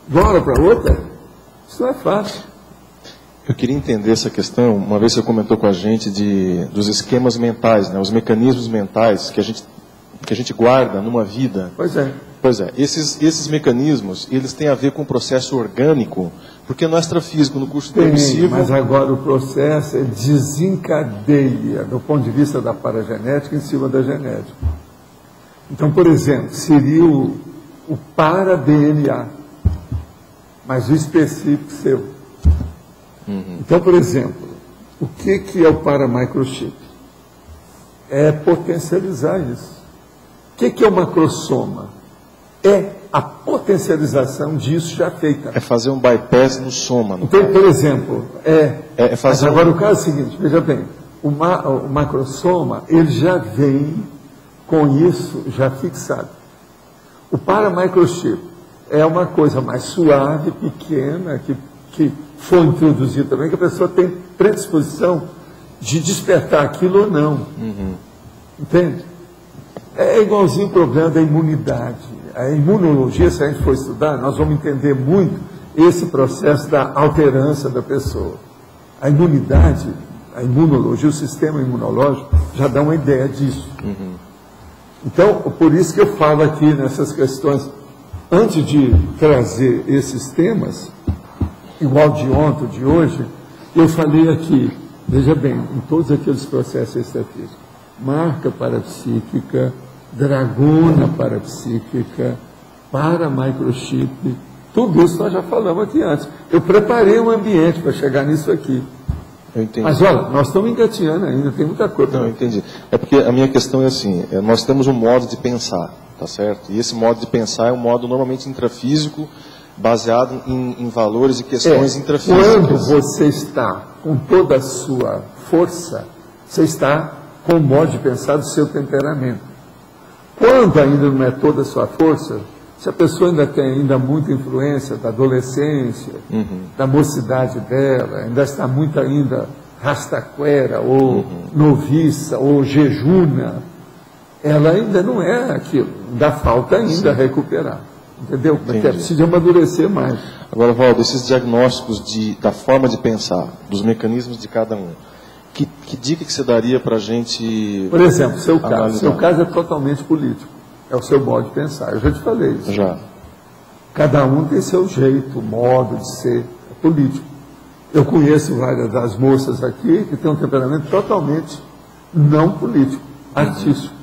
De uma hora para outra? Isso não é fácil. Eu queria entender essa questão, uma vez você comentou com a gente dos esquemas mentais, né, os mecanismos mentais que a gente guarda numa vida. Pois é. Pois é, esses mecanismos, eles têm a ver com o processo orgânico, porque no extrafísico, no curso permissivo... Mas agora o processo desencadeia, do ponto de vista da paragenética, em cima da genética. Então, por exemplo, seria o para-DNA, mas o específico seu. Então, por exemplo, o que é o para-microchip? É potencializar isso. O que é o macrosoma? É a potencialização disso já feita. É fazer um bypass no soma. Então, por exemplo, fazer mas agora o caso é o seguinte, veja bem, o macrosoma, ele já vem com isso já fixado. O para-microchip é uma coisa mais suave, pequena, que foi introduzido também, que a pessoa tem predisposição de despertar aquilo ou não. Entende? É igualzinho o problema da imunidade. A imunologia, se a gente for estudar, nós vamos entender muito esse processo da alterância da pessoa. A imunidade, a imunologia, o sistema imunológico, já dá uma ideia disso. Então, por isso que eu falo aqui nessas questões, antes de trazer esses temas, igual de ontem, de hoje, eu falei aqui, veja bem, em todos aqueles processos extrafísicos, marca parapsíquica, dragona parapsíquica, para-microchip, Tudo isso nós já falamos aqui antes. Eu preparei um ambiente para chegar nisso aqui. Eu entendi. Mas olha, nós estamos engatinhando ainda, tem muita coisa. Não, eu entendi. É porque a minha questão é assim, nós temos um modo de pensar, tá certo? E esse modo de pensar é um modo normalmente intrafísico, baseado em valores e questões intrafísicas. Quando você está com toda a sua força, você está com o modo de pensar do seu temperamento. Quando ainda não é toda a sua força, se a pessoa ainda tem muita influência da adolescência, da mocidade dela, ainda está muito rastaquera, ou noviça, ou jejuna, ela ainda não é aquilo. Ainda falta ainda recuperar. Entendeu? Porque precisa amadurecer mais. Agora, Valdo, esses diagnósticos da forma de pensar, dos mecanismos de cada um, que dica que você daria para a gente... Por exemplo, seu caso é totalmente político. É o seu modo de pensar. Eu já te falei isso. Já. Cada um tem seu jeito, modo de ser político. Eu conheço várias das moças aqui que têm um temperamento totalmente não político, artístico.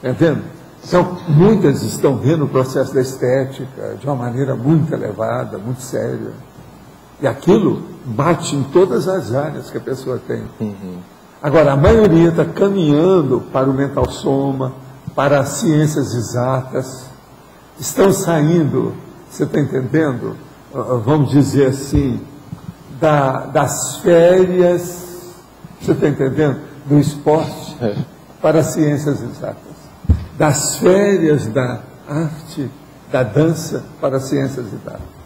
Entende? Então, muitas estão vendo o processo da estética de uma maneira muito elevada, muito séria. E aquilo bate em todas as áreas que a pessoa tem. Agora, a maioria está caminhando para o mental soma, para as ciências exatas, estão saindo, você está entendendo? Vamos dizer assim, das férias, você está entendendo? Do esporte para as ciências exatas. Das férias da arte, da dança para as ciências exatas.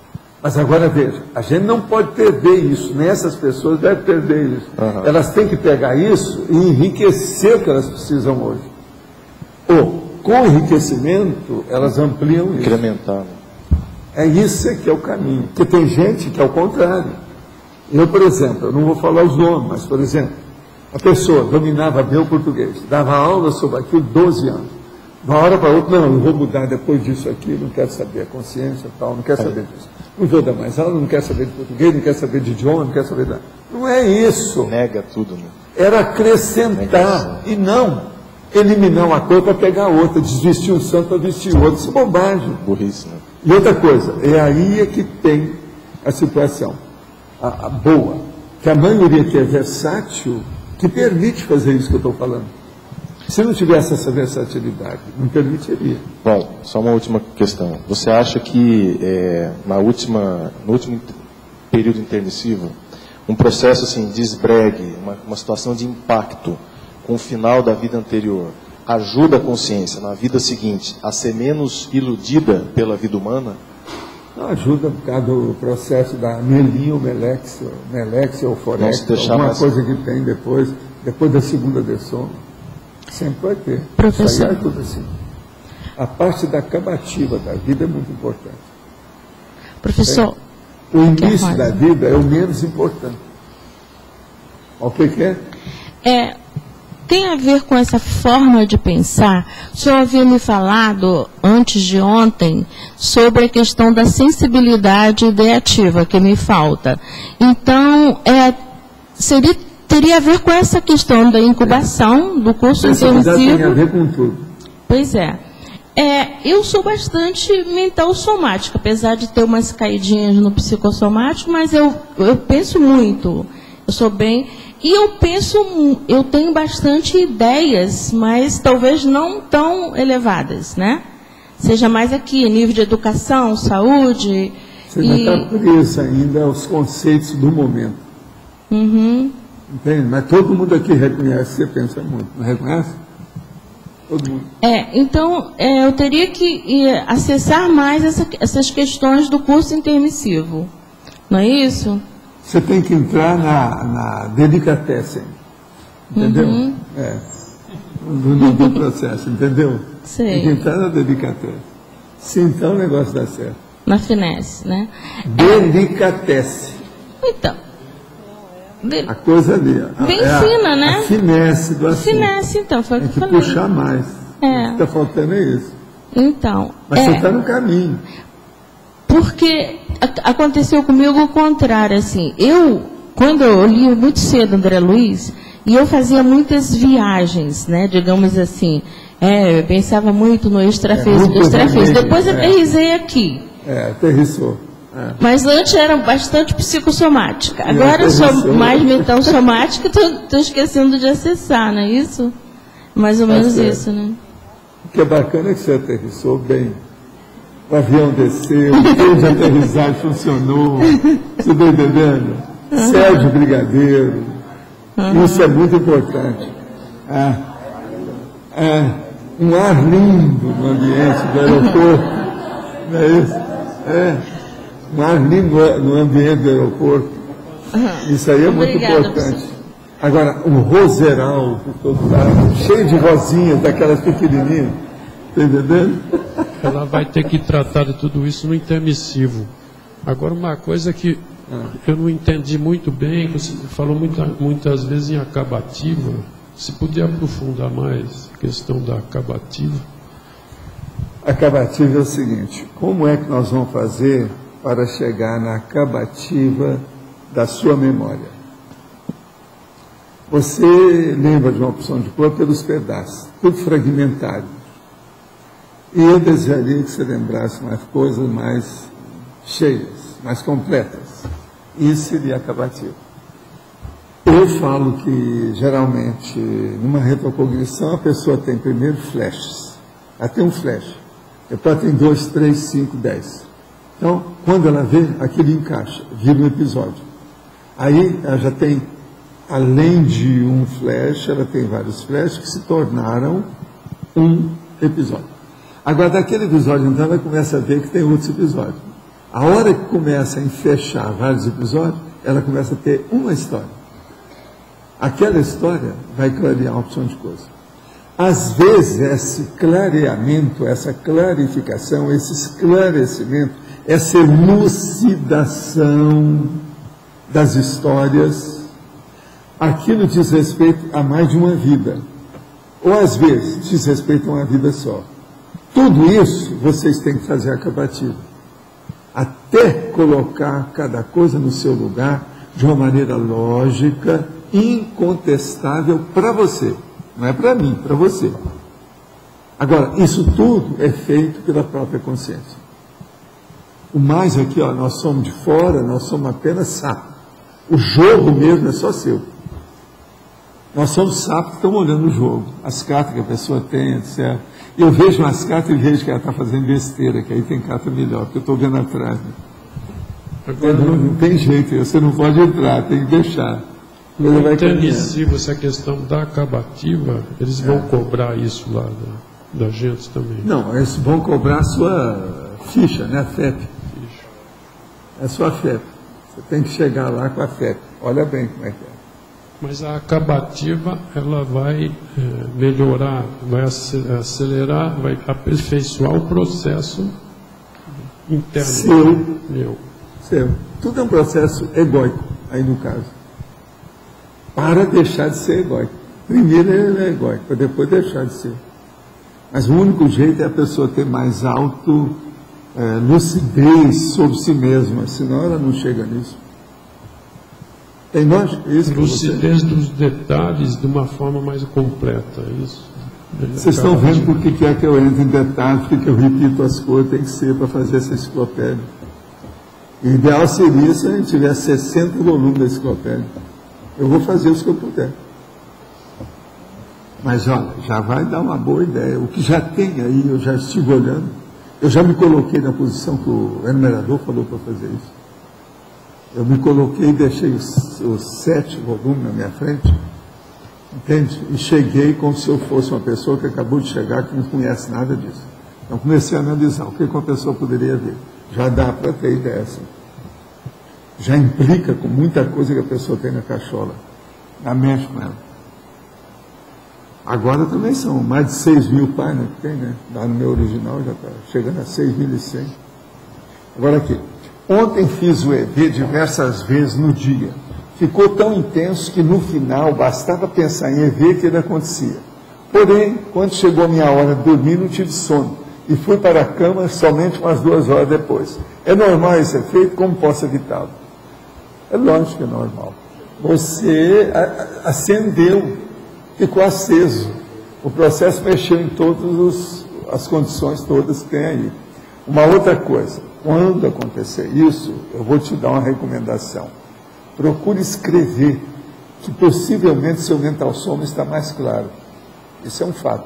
Mas agora veja, a gente não pode perder isso, nem essas pessoas devem perder isso. Elas têm que pegar isso e enriquecer o que elas precisam hoje. Ou, com enriquecimento, elas ampliam isso. Incrementar. É isso que é o caminho. Porque tem gente que é o contrário. Eu, por exemplo, eu não vou falar os nomes, mas, por exemplo, a pessoa dominava bem o português, dava aula sobre aquilo 12 anos. De uma hora para outra, não, eu vou mudar depois disso aqui, não quero saber a consciência e tal, não quero saber disso. Não vou dar mais aula, não quero saber de português, não quero saber de idioma, não quero saber de... Não é isso. Nega tudo, né? Era acrescentar e não eliminar uma coisa para pegar outra, desvestir um santo para vestir outro. Isso é bobagem. Burrice, né? E outra coisa, é aí que tem a situação, a boa, que a maioria que é versátil, que permite fazer isso que eu estou falando. Se não tivesse essa versatilidade, não permitiria. Bom, só uma última questão. Você acha que no último período intermissivo, um processo assim, de esbregue, uma situação de impacto com o final da vida anterior, ajuda a consciência na vida seguinte a ser menos iludida pela vida humana? Não ajuda por causa do processo da melinha ou melexia ou forexia, alguma coisa que tem depois da segunda dessoma. Sempre vai ter. Professor. Isso aí ajuda assim. A parte da acabativa da vida é muito importante. Professor. O início da vida é o menos importante. O que é? Tem a ver com essa forma de pensar. O senhor havia me falado, antes de ontem, sobre a questão da sensibilidade ideativa, que me falta. Então, teria a ver com essa questão da incubação do curso intermissivo. Tem a ver com tudo. Pois é. Eu sou bastante mental somática, apesar de ter umas caidinhas no psicossomático, mas eu penso muito. Eu sou bem... E eu tenho bastante ideias, mas talvez não tão elevadas, né? Seja mais aqui, nível de educação, saúde... Você ainda está preso ainda aos conceitos do momento. Entende? Mas todo mundo aqui reconhece, você pensa muito, não reconhece? Todo mundo. Então, eu teria que acessar mais essas questões do curso intermissivo. Não é isso? Você tem que entrar na delicatessen, entendeu? Do processo, entendeu? Sei. Tem que entrar na delicatessen. Se então o negócio dá certo. Na finesse, né? Delicatesse. Então. A coisa ali. Bem fina, né? A finesse do assunto. Finesse, então, foi o que eu falei. Tem que puxar mais. O que está faltando é isso. Então. Mas você está no caminho. Porque aconteceu comigo o contrário, assim. Quando eu li muito cedo André Luiz, e eu fazia muitas viagens, né, digamos assim. Eu pensava muito no extrafísico, Depois aterrisei aqui. Aterrissou. Mas antes era bastante psicossomática. Agora eu sou mais mental somática, estou esquecendo de acessar, não é isso? Mais ou menos isso, né? O que é bacana é que você aterrissou bem. O avião desceu, o plano de aterrissagem funcionou. Você está entendendo? Sérgio Brigadeiro. Isso é muito importante. Um ar lindo no ambiente do aeroporto. Não é isso? Um ar lindo no ambiente do aeroporto. Isso aí é muito importante. Professor. Agora, o roseral por todo lado, cheio de rosinhas, daquelas pequenininhas. Está entendendo? Ela vai ter que tratar de tudo isso no intermissivo. Agora, uma coisa que eu não entendi muito bem, você falou muitas vezes em acabativa. Se podia aprofundar mais a questão da acabativa. A acabativa é o seguinte: como é que nós vamos fazer para chegar na acabativa da sua memória? Você lembra de uma opção de cor pelos pedaços, tudo fragmentado. E eu desejaria que você lembrasse mais coisas mais cheias, mais completas. Isso seria acabativa. Eu falo que, geralmente, numa retrocognição, a pessoa tem primeiro flashes. Ela tem um flash. Depois tem 2, 3, 5, 10. Então, quando ela vê, aquilo encaixa, vira um episódio. Aí, ela já tem, além de um flash, ela tem vários flashes que se tornaram um episódio. Agora, daquele episódio, então, ela começa a ver que tem outros episódios. A hora que começa a fechar vários episódios, ela começa a ter uma história. Aquela história vai clarear uma opção de coisa. Às vezes, esse clareamento, essa clarificação, esse esclarecimento, essa elucidação das histórias, aquilo diz respeito a mais de uma vida. Ou, às vezes, diz respeito a uma vida só. Tudo isso, vocês têm que fazer acabativa. Até colocar cada coisa no seu lugar de uma maneira lógica, incontestável para você. Não é para mim, para você. Agora, isso tudo é feito pela própria consciência. O mais aqui, nós somos de fora, nós somos apenas sapo. O jogo mesmo é só seu. Nós somos sapos que estão olhando o jogo, as cartas que a pessoa tem, etc. Eu vejo umas cartas e vejo que ela está fazendo besteira, que aí tem carta melhor, porque eu estou vendo atrás. Né? Agora, não tem jeito, você não pode entrar, tem que deixar. No intermissivo, essa questão da acabativa, eles vão cobrar isso lá da gente também? Não, eles vão cobrar a sua ficha, né, a FEP. É a sua FEP. Você tem que chegar lá com a FEP. Olha bem como é que é. Mas a acabativa, ela vai melhorar, vai acelerar, vai aperfeiçoar o processo interno. Seu. Tudo é um processo egóico, aí no caso. Para deixar de ser egóico. Primeiro ele é egóico, para depois deixar de ser. Mas o único jeito é a pessoa ter mais lucidez sobre si mesma, senão ela não chega nisso. Tem lógica isso? Lucidez dos detalhes de uma forma mais completa, isso. Vocês estão vendo por que é que eu entro em detalhes, porque eu repito as coisas, tem que ser para fazer essa enciclopédia. O ideal seria se a gente tivesse 60 volumes da enciclopédia. Eu vou fazer os que eu puder. Mas, olha, já vai dar uma boa ideia. O que já tem aí, eu já estive olhando, eu já me coloquei na posição que o enumerador falou para fazer isso. Eu me coloquei e deixei os 7 volumes na minha frente, entende? E cheguei como se eu fosse uma pessoa que acabou de chegar, que não conhece nada disso. Então, comecei a analisar o que uma pessoa poderia ver. Já dá para ter ideia assim. Já implica com muita coisa que a pessoa tem na cachola. Já mexe com ela. Agora também são mais de 6.000 páginas que tem, né? Lá no meu original já está chegando a 6.100. Agora aqui. Ontem fiz o EV diversas vezes no dia. Ficou tão intenso que no final bastava pensar em EV que ele acontecia. Porém, quando chegou a minha hora de dormir, não tive sono. E fui para a cama somente umas 2 horas depois. É normal esse efeito? Como posso evitá-lo? É lógico que é normal. Você acendeu, ficou aceso. O processo mexeu em todas as condições todas que tem aí. Uma outra coisa, quando acontecer isso, eu vou te dar uma recomendação. Procure escrever, que possivelmente seu mental soma está mais claro. Isso é um fato.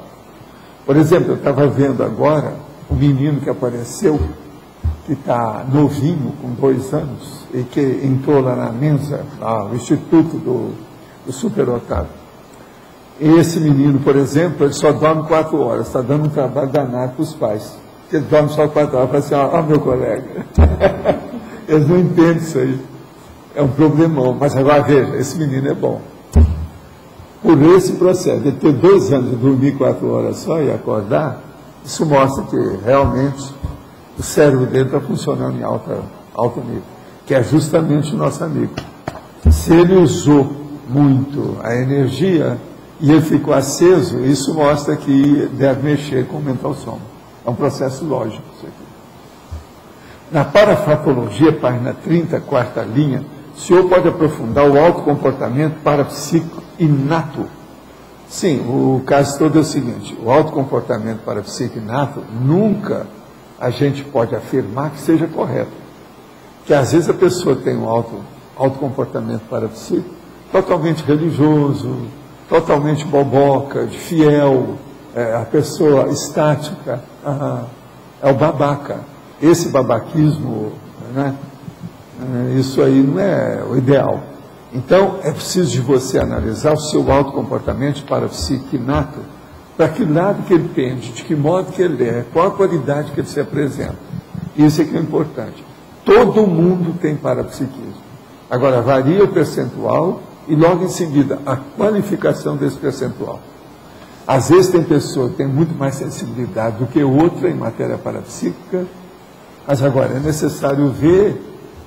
Por exemplo, eu estava vendo agora um menino que apareceu, que está novinho, com 2 anos, e que entrou lá na Mensa, no Instituto do Superotávio. Esse menino, por exemplo, ele só dorme 4 horas, está dando um trabalho danado para os pais. Ele dorme só 4 horas, fala assim, ó, meu colega. Eles não entendem isso aí. É um problemão, mas agora veja, esse menino é bom. Por esse processo, de ter 2 anos de dormir 4 horas só e acordar, isso mostra que realmente o cérebro dele está funcionando em alto nível, que é justamente o nosso amigo. Se ele usou muito a energia e ele ficou aceso, isso mostra que deve mexer com o mental soma. É um processo lógico isso aqui. Na parafratologia, página 30, 4ª linha, o senhor pode aprofundar o autocomportamento parapsíquico inato. Sim, o caso todo é o seguinte, o autocomportamento parapsíquico inato, nunca a gente pode afirmar que seja correto. Que às vezes a pessoa tem um autocomportamento parapsíquico totalmente religioso, totalmente boboca, de fiel, a pessoa estática, é o babaca. Esse babaquismo, né, isso aí não é o ideal. Então, é preciso de você analisar o seu autocomportamento parapsíquico inato, para que lado que ele pende, de que modo que ele é, qual a qualidade que ele se apresenta. Isso é que é importante. Todo mundo tem parapsiquismo. Agora, varia o percentual e logo em seguida a qualificação desse percentual. Às vezes tem pessoa que tem muito mais sensibilidade do que outra em matéria parapsíquica, mas agora é necessário ver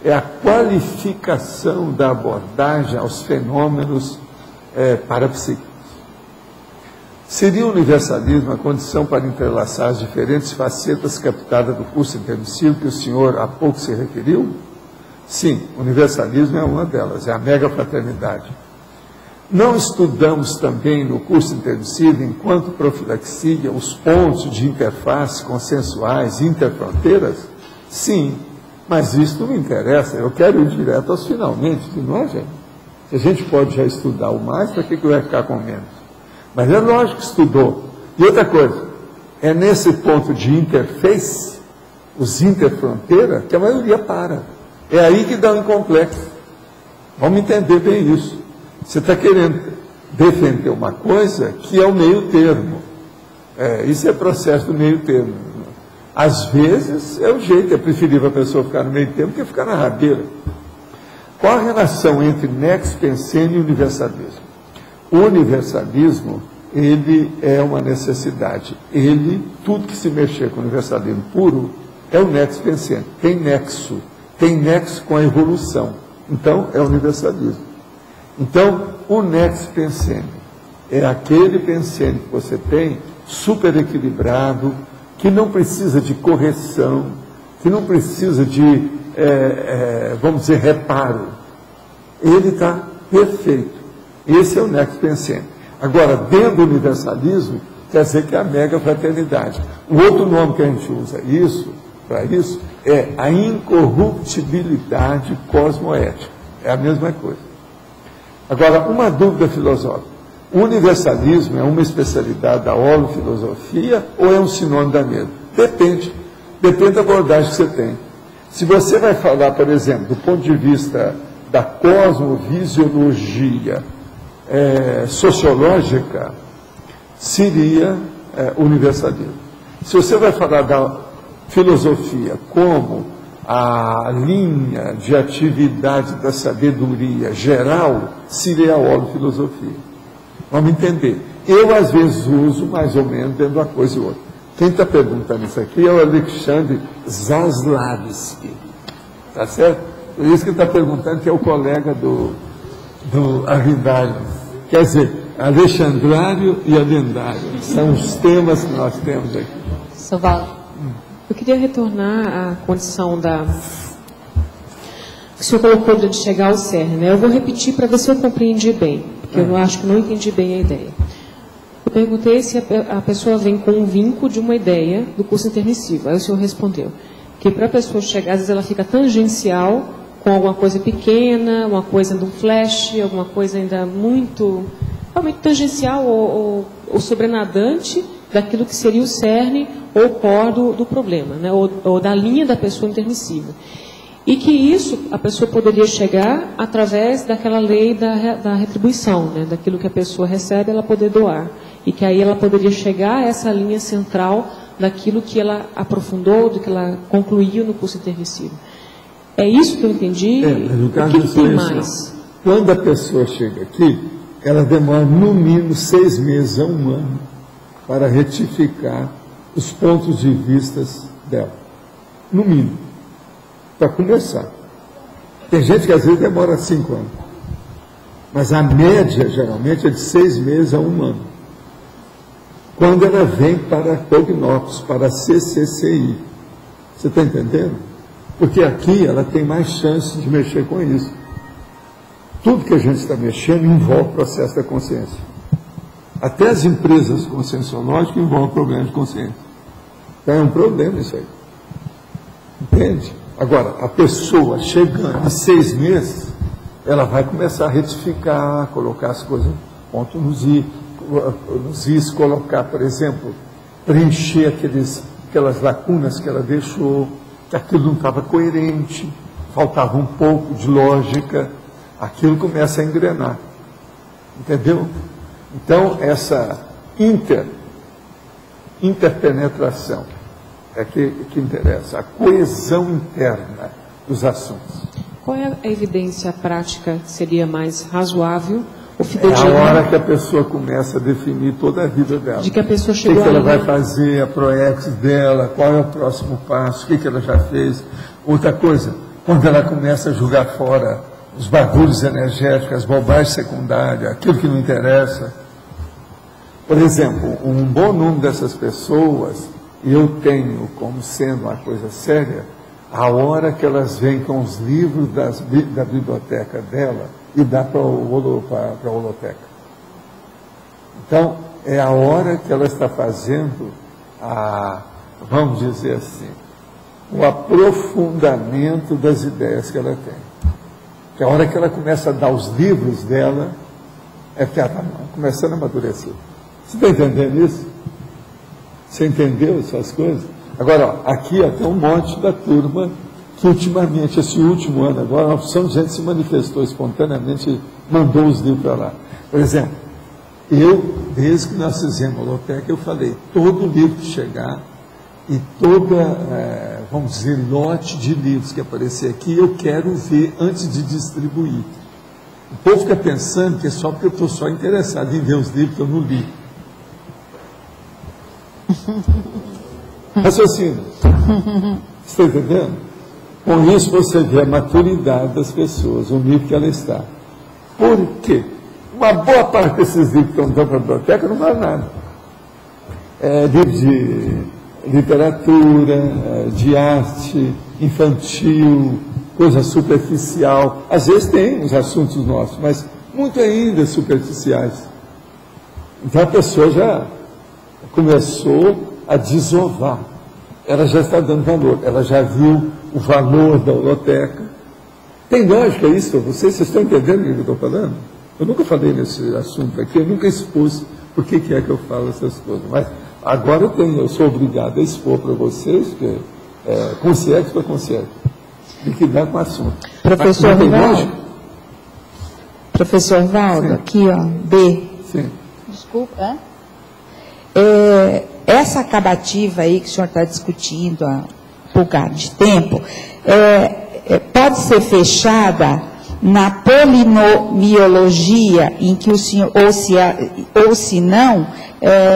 a qualificação da abordagem aos fenômenos parapsíquicos. Seria o universalismo a condição para entrelaçar as diferentes facetas captadas do curso intermissivo que o senhor há pouco se referiu? Sim, o universalismo é uma delas, é a mega-fraternidade. Não estudamos também no curso intermissivo, enquanto profilaxia, os pontos de interface consensuais, interfronteiras? Sim, mas isso não me interessa, eu quero ir direto aos finalmente, não é, gente? Se a gente pode já estudar o mais, para que vai ficar com menos? Mas é lógico que estudou. E outra coisa, é nesse ponto de interface, os interfronteira, que a maioria para. É aí que dá um incomplexo. Vamos entender bem isso. Você está querendo defender uma coisa que é o meio termo. Isso é processo do meio termo. Às vezes é o jeito, é preferível a pessoa ficar no meio termo que ficar na rabeira. Qual a relação entre nexo pensene e universalismo? O universalismo, ele é uma necessidade. Tudo que se mexer com o universalismo puro, é o nexo pensene. Tem nexo com a evolução. Então, é o universalismo. Então, o nexo pensene é aquele pensene que você tem super equilibrado, que não precisa de correção, que não precisa de, vamos dizer, reparo. Ele está perfeito. Esse é o nexo pensene. Agora, dentro do universalismo, quer dizer que é a mega-fraternidade. O outro nome que a gente usa para isso, é a incorruptibilidade cosmoética. É a mesma coisa. Agora, uma dúvida filosófica. O universalismo é uma especialidade da holofilosofia ou é um sinônimo da mesma? Depende. Depende da abordagem que você tem. Se você vai falar, por exemplo, do ponto de vista da cosmovisiologia sociológica, seria universalismo. Se você vai falar da filosofia como a linha de atividade da sabedoria geral, seria a holofilosofia. Vamos entender. Eu, às vezes, uso mais ou menos dentro de uma coisa e outra. Quem está perguntando isso aqui é o Alexandre Zaslavsky. Tá certo? Por isso que ele está perguntando, que é o colega do Arlindário. Quer dizer, Alexandrário e Arlindário. São os temas que nós temos aqui. Sovaldo, eu queria retornar à condição que o senhor colocou de chegar ao cerne, né? Eu vou repetir para ver se eu compreendi bem, porque eu acho que não entendi bem a ideia. Eu perguntei se a pessoa vem com um vinco de uma ideia do curso intermissivo. Aí o senhor respondeu: Porque para a pessoa chegar, às vezes ela fica tangencial com alguma coisa pequena, uma coisa de um flash, alguma coisa ainda muito, realmente tangencial ou sobrenadante daquilo que seria o cerne ou o core do problema, né? ou da linha da pessoa intermissiva. E que isso a pessoa poderia chegar através daquela lei da retribuição, né? Daquilo que a pessoa recebe, ela poder doar. E que aí ela poderia chegar a essa linha central daquilo que ela aprofundou, do que ela concluiu no curso intermissivo. É isso que eu entendi. Mas no caso o que tem mais? Quando a pessoa chega aqui, ela demora no mínimo 6 meses a 1 ano para retificar os pontos de vista dela. No mínimo. Para começar. Tem gente que às vezes demora 5 anos. Mas a média, geralmente, é de 6 meses a 1 ano. Quando ela vem para a Cognops, para a CCCI. Você está entendendo? Porque aqui ela tem mais chance de mexer com isso. Tudo que a gente está mexendo envolve o processo da consciência. Até as empresas conscienciológicas envolvem problemas de consciência. Então é um problema isso aí. Entende? Agora, a pessoa chegando em 6 meses, ela vai começar a retificar, colocar as coisas ponto nos is, colocar, por exemplo, preencher aquelas lacunas que ela deixou, que aquilo não estava coerente, faltava um pouco de lógica, aquilo começa a engrenar. Entendeu? Então, essa interpenetração é que interessa, a coesão interna dos assuntos. Qual é a evidência prática que seria mais razoável ou É fidedigna? a hora que a pessoa começa a definir toda a vida dela. De que a pessoa O chegou que ela ali, vai né? fazer, a proex dela, qual é o próximo passo, o que ela já fez. Outra coisa, quando ela começa a jogar fora os bagulhos energéticos, as bobagens secundárias, aquilo que não interessa. Por exemplo, um bom número dessas pessoas, eu tenho como sendo uma coisa séria, a hora que elas vêm com os livros da biblioteca dela e dá para a holoteca. Então, é a hora que ela está fazendo vamos dizer assim, o aprofundamento das ideias que ela tem. Que a hora que ela começa a dar os livros dela, é que ela está começando a amadurecer. Você está entendendo isso? Você entendeu essas coisas? Agora, ó, aqui ó, tem um monte da turma que ultimamente, esse último ano agora, uma opção de gente se manifestou espontaneamente, mandou os livros para lá. Por exemplo, desde que nós fizemos a holoteca, eu falei, todo livro que chegar e toda, vamos dizer, lote de livros que aparecer aqui, eu quero ver antes de distribuir. O povo fica pensando que é só porque eu estou só interessado em ver os livros que eu não li. Raciocínio. Você está entendendo? Com isso você vê a maturidade das pessoas, o nível que ela está. Por quê? Uma boa parte desses livros que estão para a biblioteca não vale nada. Livros de literatura, de arte, infantil, coisa superficial. Às vezes tem os assuntos nossos, mas muito ainda superficiais. Então a pessoa já começou a desovar. Ela já está dando valor, ela já viu o valor da holoteca. Tem lógica isso para vocês? Vocês estão entendendo o que eu estou falando? Eu nunca falei nesse assunto aqui, eu nunca expus por que é que eu falo essas coisas. Mas agora eu sou obrigado a expor para vocês, que consciência para consciência. Tem que dar com o assunto. Professor Valdo. Professor Valdo, aqui, ó, B. Sim. Desculpa, essa acabativa aí que o senhor está discutindo há um bocado de tempo, pode ser fechada na polinomiologia, em que o senhor, ou se não,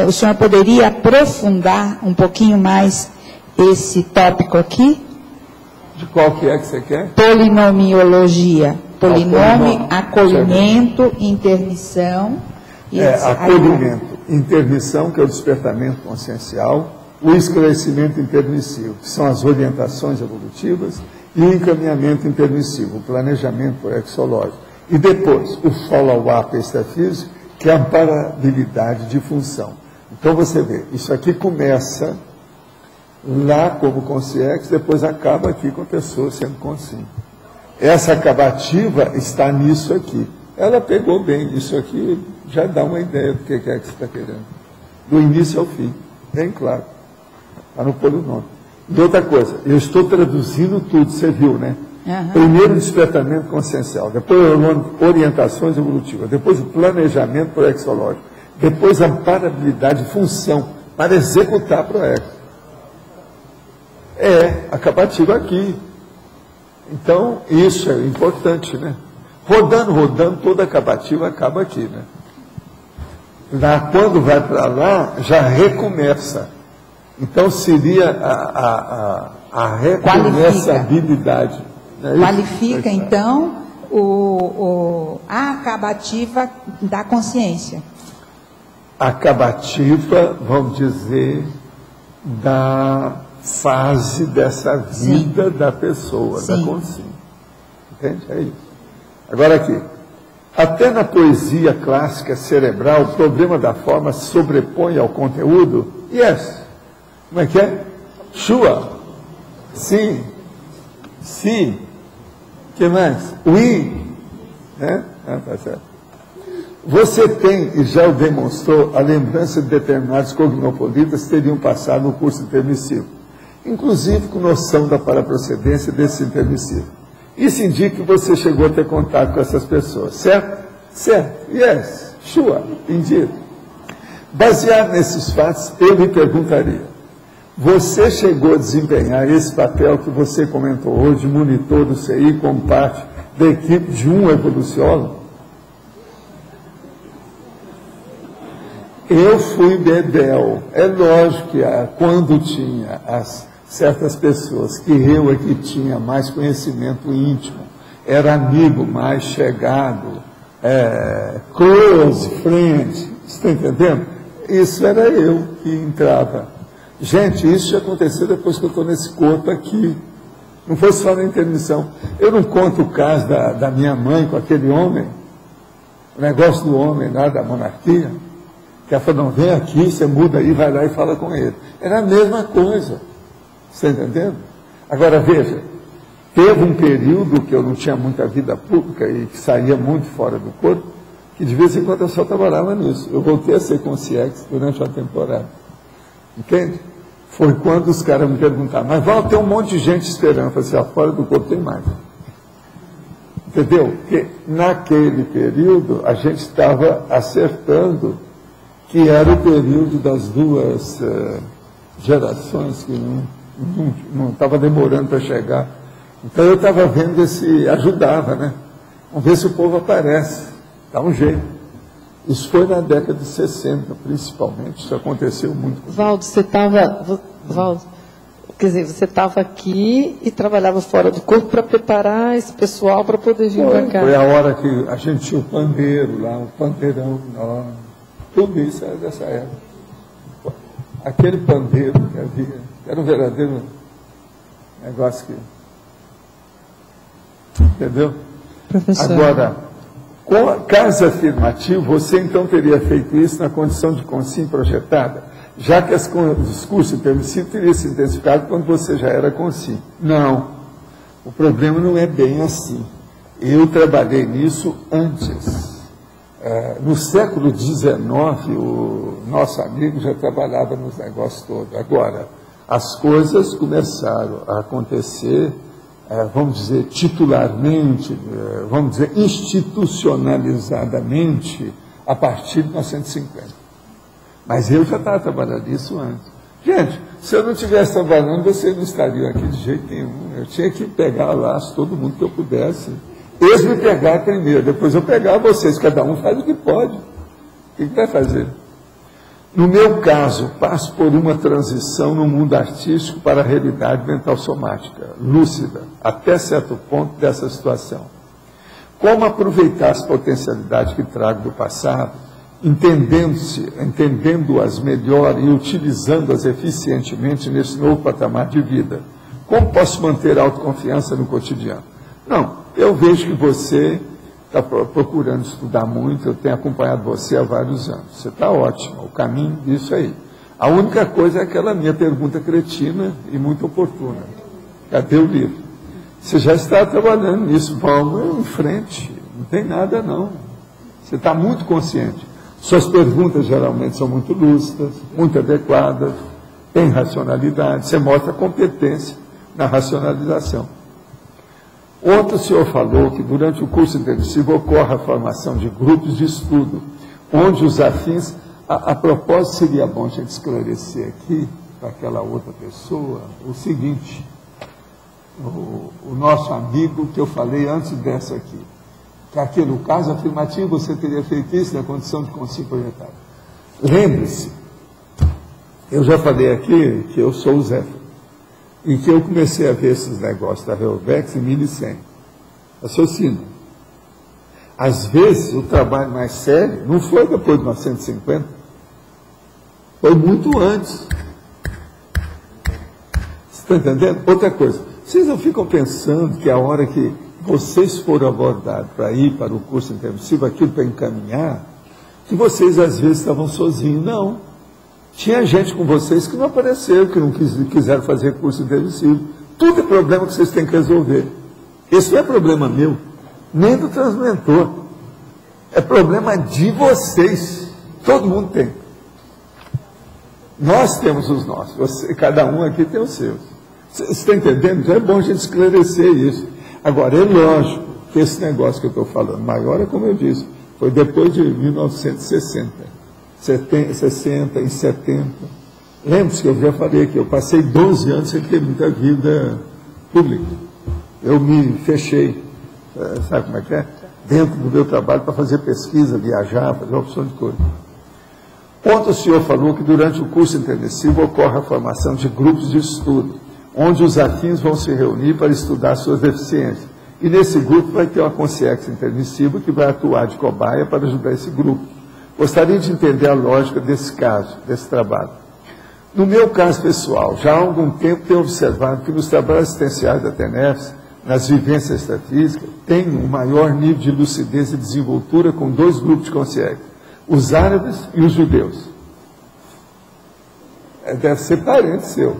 o senhor poderia aprofundar um pouquinho mais esse tópico aqui? De qual que é que você quer? Polinomiologia. Polinômio, acolhimento, intermissão. Acolhimento, intermissão, que é o despertamento consciencial, o esclarecimento intermissivo, que são as orientações evolutivas, e o encaminhamento intermissivo, o planejamento proexológico. E depois, o follow-up extrafísico, que é a amparabilidade de função. Então você vê, isso aqui começa lá como consciência, depois acaba aqui com a pessoa sendo consciente. Essa acabativa está nisso aqui. Ela pegou bem, isso aqui já dá uma ideia do que é que você está querendo. Do início ao fim, bem claro. Está no polinômio. E outra coisa, eu estou traduzindo tudo, você viu, né? Uhum. Primeiro, despertamento consciencial, depois orientações evolutivas, depois o planejamento proexológico, depois a amparabilidade de função para executar proex. Acabativo aqui. Então, isso é importante, né? Rodando, toda acabativa acaba aqui, né? Lá, quando vai para lá, já recomeça. Então, seria a recomeçabilidade. Né? Qualifica, então, a acabativa da consciência. Acabativa, vamos dizer, da fase dessa vida da pessoa, da consciência. Entende? É isso. Agora aqui, até na poesia clássica cerebral, o problema da forma se sobrepõe ao conteúdo. Yes. Como é que é? Sure. Sim. Sim. O que mais? Oui. Né? Tá certo. Você tem, e já o demonstrou, a lembrança de determinados cognopolitas que teriam passado no curso intermissivo, inclusive com noção da paraprocedência desse intermissivo. Isso indica que você chegou a ter contato com essas pessoas, certo? Certo. Yes. Sure. Indeed. Baseado nesses fatos, eu me perguntaria, você chegou a desempenhar esse papel que você comentou hoje, monitor do CI, como parte da equipe de um evoluciólogo? Eu fui bebel. É lógico que quando tinha certas pessoas que eu é que tinha mais conhecimento íntimo, era amigo mais chegado, close friend, está entendendo? Isso era eu que entrava. Gente, isso já aconteceu depois que eu estou nesse corpo aqui. Não foi só na intermissão. Eu não conto o caso da minha mãe com aquele homem, o negócio do homem lá da monarquia, que ela falou, não, vem aqui, você muda aí, vai lá e fala com ele. Era a mesma coisa. Você está entendendo? Agora, veja, teve um período que eu não tinha muita vida pública e que saía muito fora do corpo, que de vez em quando eu só trabalhava nisso. Eu voltei a ser consciente durante uma temporada. Entende? Foi quando os caras me perguntaram, mas vai ter um monte de gente esperando. Eu falei assim, fora do corpo tem mais. Entendeu? Porque naquele período a gente estava acertando que era o período das duas gerações que não estava demorando para chegar. Então eu estava vendo se ajudava, né? Vamos ver se o povo aparece. Dá um jeito. Isso foi na década de 60, principalmente. Isso aconteceu muito. Valdo, você estava aqui e trabalhava fora do corpo para preparar esse pessoal para poder vir para cá. Foi a hora que a gente tinha o pandeiro lá, o pandeirão. Tudo isso era dessa época. Aquele pandeiro que havia, era um verdadeiro negócio que... Entendeu? Professor. Agora, com a caso afirmativo, você então teria feito isso na condição de consciência projetada, já que os discursos permissivos teriam se intensificado quando você já era consciente. Não. O problema não é bem assim. Eu trabalhei nisso antes. No século XIX, o nosso amigo já trabalhava nos negócios todos. Agora, as coisas começaram a acontecer, vamos dizer, titularmente, vamos dizer, institucionalizadamente, a partir de 1950. Mas eu já estava trabalhando isso antes. Gente, se eu não estivesse trabalhando, vocês não estariam aqui de jeito nenhum. Eu tinha que pegar lá todo mundo que eu pudesse. Eles me pegaram primeiro, depois eu pegar vocês, cada um faz o que pode. O que vai fazer? No meu caso, passo por uma transição no mundo artístico para a realidade mental somática, lúcida, até certo ponto dessa situação. Como aproveitar as potencialidades que trago do passado, entendendo-as melhor e utilizando-as eficientemente nesse novo patamar de vida? Como posso manter a autoconfiança no cotidiano? Não, eu vejo que você está procurando estudar muito, eu tenho acompanhado você há vários anos. Você está ótimo, o caminho disso aí. A única coisa é aquela minha pergunta cretina e muito oportuna. Cadê o livro? Você já está trabalhando nisso, vamos em frente. Não tem nada, não. Você está muito consciente. Suas perguntas geralmente são muito lúcidas, muito adequadas, tem racionalidade. Você mostra competência na racionalização. Ontem o senhor falou que durante o curso intensivo ocorre a formação de grupos de estudo, onde os afins... A propósito, seria bom a gente esclarecer aqui, para aquela outra pessoa, o seguinte, o nosso amigo que eu falei antes dessa aqui, que aqui no caso afirmativo você teria feito isso na condição de consigo projetário. Lembre-se, eu já falei aqui que eu sou o Zé, e que eu comecei a ver esses negócios da Reovex em 1100. Raciocínio. Às vezes, o trabalho mais sério não foi depois de 1950, foi muito antes. Você está entendendo? Outra coisa, vocês não ficam pensando que a hora que vocês foram abordados para ir para o curso intensivo, aquilo para encaminhar, que vocês às vezes estavam sozinhos. Não. Tinha gente com vocês que não apareceu, que não quiseram fazer curso intensivo. Tudo é problema que vocês têm que resolver. Esse não é problema meu, nem do transmentor. É problema de vocês. Todo mundo tem. Nós temos os nossos. Cada um aqui tem os seus. Você está entendendo? Então é bom a gente esclarecer isso. Agora, é lógico que esse negócio que eu estou falando, maior é como eu disse, foi depois de 1960. 60 e 70. Lembre-se que eu já falei que eu passei 12 anos sem ter muita vida pública. Eu me fechei, sabe como é que é? Dentro do meu trabalho para fazer pesquisa, viajar, fazer uma opção de coisa. Ontem o senhor falou que durante o curso intensivo ocorre a formação de grupos de estudo, onde os afins vão se reunir para estudar suas deficiências. E nesse grupo vai ter uma consciência intermissiva que vai atuar de cobaia para ajudar esse grupo. Gostaria de entender a lógica desse caso, desse trabalho. No meu caso pessoal, já há algum tempo tenho observado que nos trabalhos assistenciais da TENEFS, nas vivências extrafísicas, tem um maior nível de lucidez e desenvoltura com dois grupos de consciência, os árabes e os judeus. Deve ser parente seu.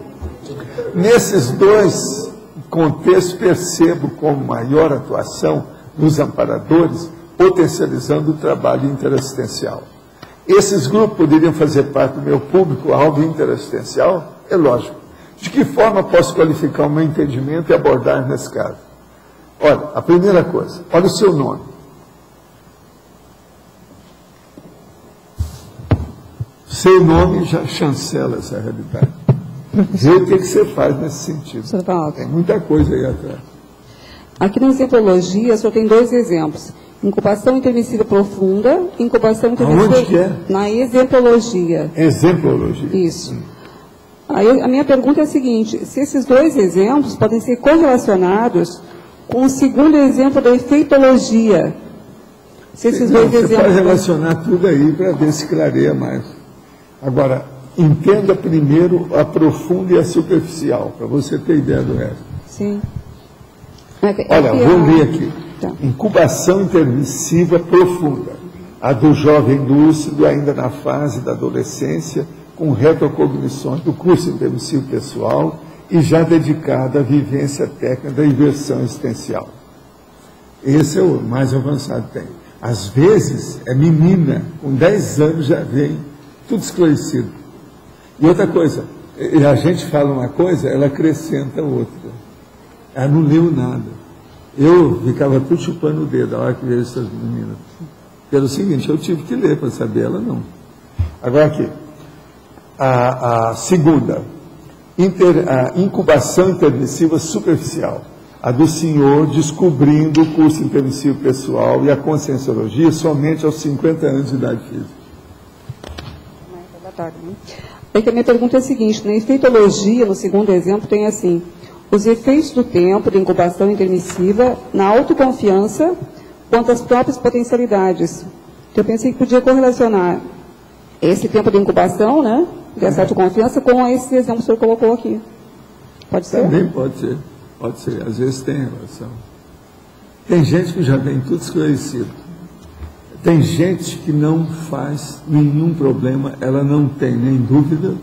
Nesses dois contextos, percebo como maior atuação dos amparadores, potencializando o trabalho interassistencial. Esses grupos poderiam fazer parte do meu público-alvo interassistencial? É lógico. De que forma posso qualificar o meu entendimento e abordar nesse caso? Olha, a primeira coisa, olha o seu nome. Seu nome já chancela essa realidade. Vê o que você faz nesse sentido. Tem muita coisa aí atrás. Aqui na exemplologia só tem dois exemplos. Incubação intermissiva profunda, incubação intermissiva... Aonde que é? Na exemplologia. Exemplologia. Isso. Aí a minha pergunta é a seguinte, se esses dois exemplos podem ser correlacionados com o segundo exemplo da efeitologia. Se esses dois você exemplos... pode relacionar tudo aí para ver se clareia mais. Agora, entenda primeiro a profunda e a superficial, para você ter ideia do resto. Sim. Olha, vamos ver aqui. Tá. Incubação intermissiva profunda. A do jovem lúcido, ainda na fase da adolescência, com retrocognições do curso intermissivo pessoal e já dedicada à vivência técnica da inversão existencial. Esse é o mais avançado que tem. Às vezes, é menina, com 10 anos já vem tudo esclarecido. E outra coisa, a gente fala uma coisa, ela acrescenta outra. Ela não leu nada. Eu ficava tudo chupando o dedo a hora que veio essas meninas. Pelo seguinte, eu tive que ler para saber, ela não. Agora aqui, a segunda, a incubação intermissiva superficial. A do senhor descobrindo o curso intermissivo pessoal e a conscienciologia somente aos 50 anos de idade física. Aí que a minha pergunta é a seguinte, na efeitologia, no segundo exemplo, tem assim, os efeitos do tempo de incubação intermissiva na autoconfiança quanto às próprias potencialidades. Eu pensei que podia correlacionar esse tempo de incubação, né, dessa autoconfiança, com esse exemplo que o senhor colocou aqui. Pode ser? Também pode ser. Pode ser. Às vezes tem relação. Tem gente que já tem tudo esclarecido. Tem gente que não faz nenhum problema, ela não tem nem dúvida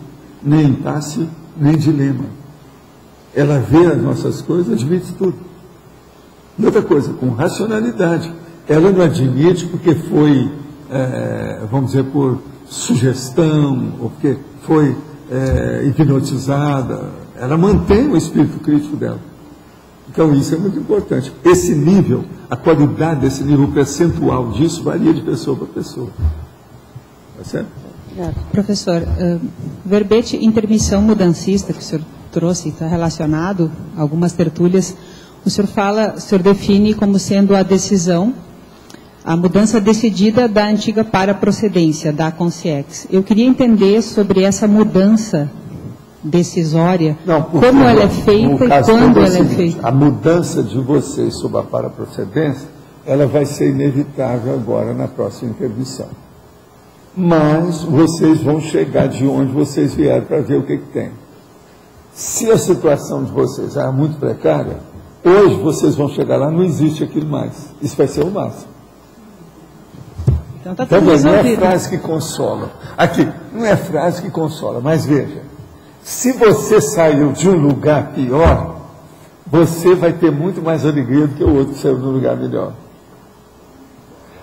nem impasse, nem dilema. Ela vê as nossas coisas, admite tudo. E outra coisa, com racionalidade. Ela não admite porque foi, vamos dizer, por sugestão, ou porque foi hipnotizada. Ela mantém o espírito crítico dela. Então, isso é muito importante. Esse nível, a qualidade desse nível percentual disso varia de pessoa para pessoa. Tá certo? Professor, verbete intermissão mudancista, que o senhor trouxe, está relacionado a algumas tertúlias. O senhor define como sendo a decisão, a mudança decidida da antiga paraprocedência, da consciex. Eu queria entender sobre essa mudança decisória, como ela é feita e quando ela é feita. A mudança de vocês sobre a paraprocedência, ela vai ser inevitável agora na próxima intervenção. Mas vocês vão chegar de onde vocês vieram para ver o que tem. Se a situação de vocês é muito precária, hoje vocês vão chegar lá, não existe aquilo mais. Isso vai ser o máximo. Então não é frase que consola. Aqui, não é frase que consola, mas veja, se você saiu de um lugar pior, você vai ter muito mais alegria do que o outro que saiu de um lugar melhor.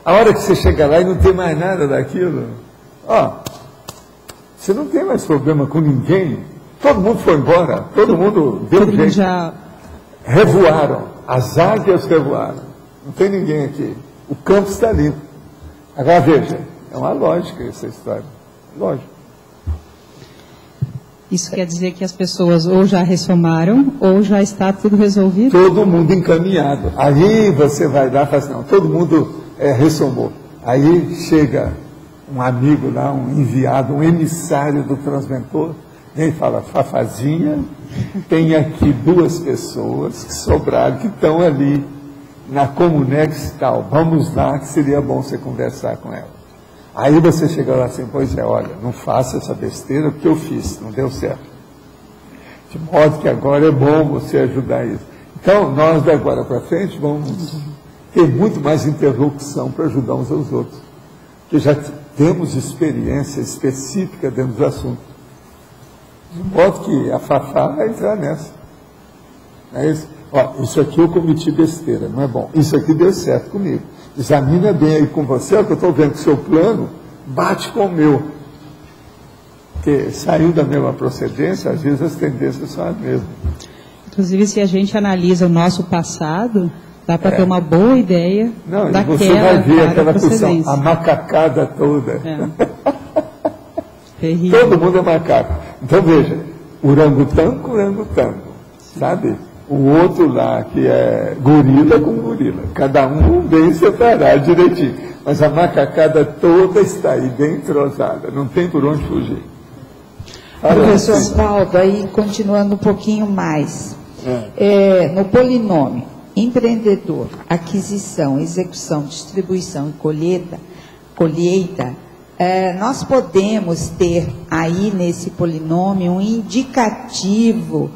A hora que você chega lá e não tem mais nada daquilo, você não tem mais problema com ninguém. Todo mundo foi embora, todo mundo deu jeito. Revoaram, as águias revoaram. Não tem ninguém aqui. O campo está limpo. Agora veja, é uma lógica essa história. Lógico. Isso quer dizer que as pessoas ou já ressomaram, ou já está tudo resolvido? Todo mundo encaminhado. Aí você vai lá e fala assim, não, todo mundo ressomou. Aí chega um amigo lá, um enviado, um emissário do transmentor, e fala, Fafazinha, tem aqui 2 pessoas que sobraram, que estão ali na Comunex tal, vamos lá, que seria bom você conversar com ela. Aí você chega lá assim, pois olha, não faça essa besteira porque eu fiz, não deu certo. De modo que agora é bom você ajudar isso. Então, nós de agora para frente vamos ter muito mais interlocução para ajudar uns aos outros. Porque já temos experiência específica dentro do assunto. De modo que a Fafá vai entrar nessa. É isso? Isso aqui eu cometi besteira, não é bom. Isso aqui deu certo comigo. Examina bem aí com você, que eu estou vendo que o seu plano bate com o meu. Porque saiu da mesma procedência, às vezes as tendências são as mesmas. Inclusive, se a gente analisa o nosso passado, dá para ter uma boa ideia daquela você vai ver aquela questão, a macacada toda. Todo mundo é macaco. Então, veja, orangotango, sabe? O outro lá, que é gorila com gorila. Cada um bem separado direitinho. Mas a macacada toda está aí, bem entrosada. Não tem por onde fugir. Professor Oswaldo, aí continuando um pouquinho mais. No polinômio, empreendedor, aquisição, execução, distribuição e colheita, nós podemos ter aí nesse polinômio um indicativo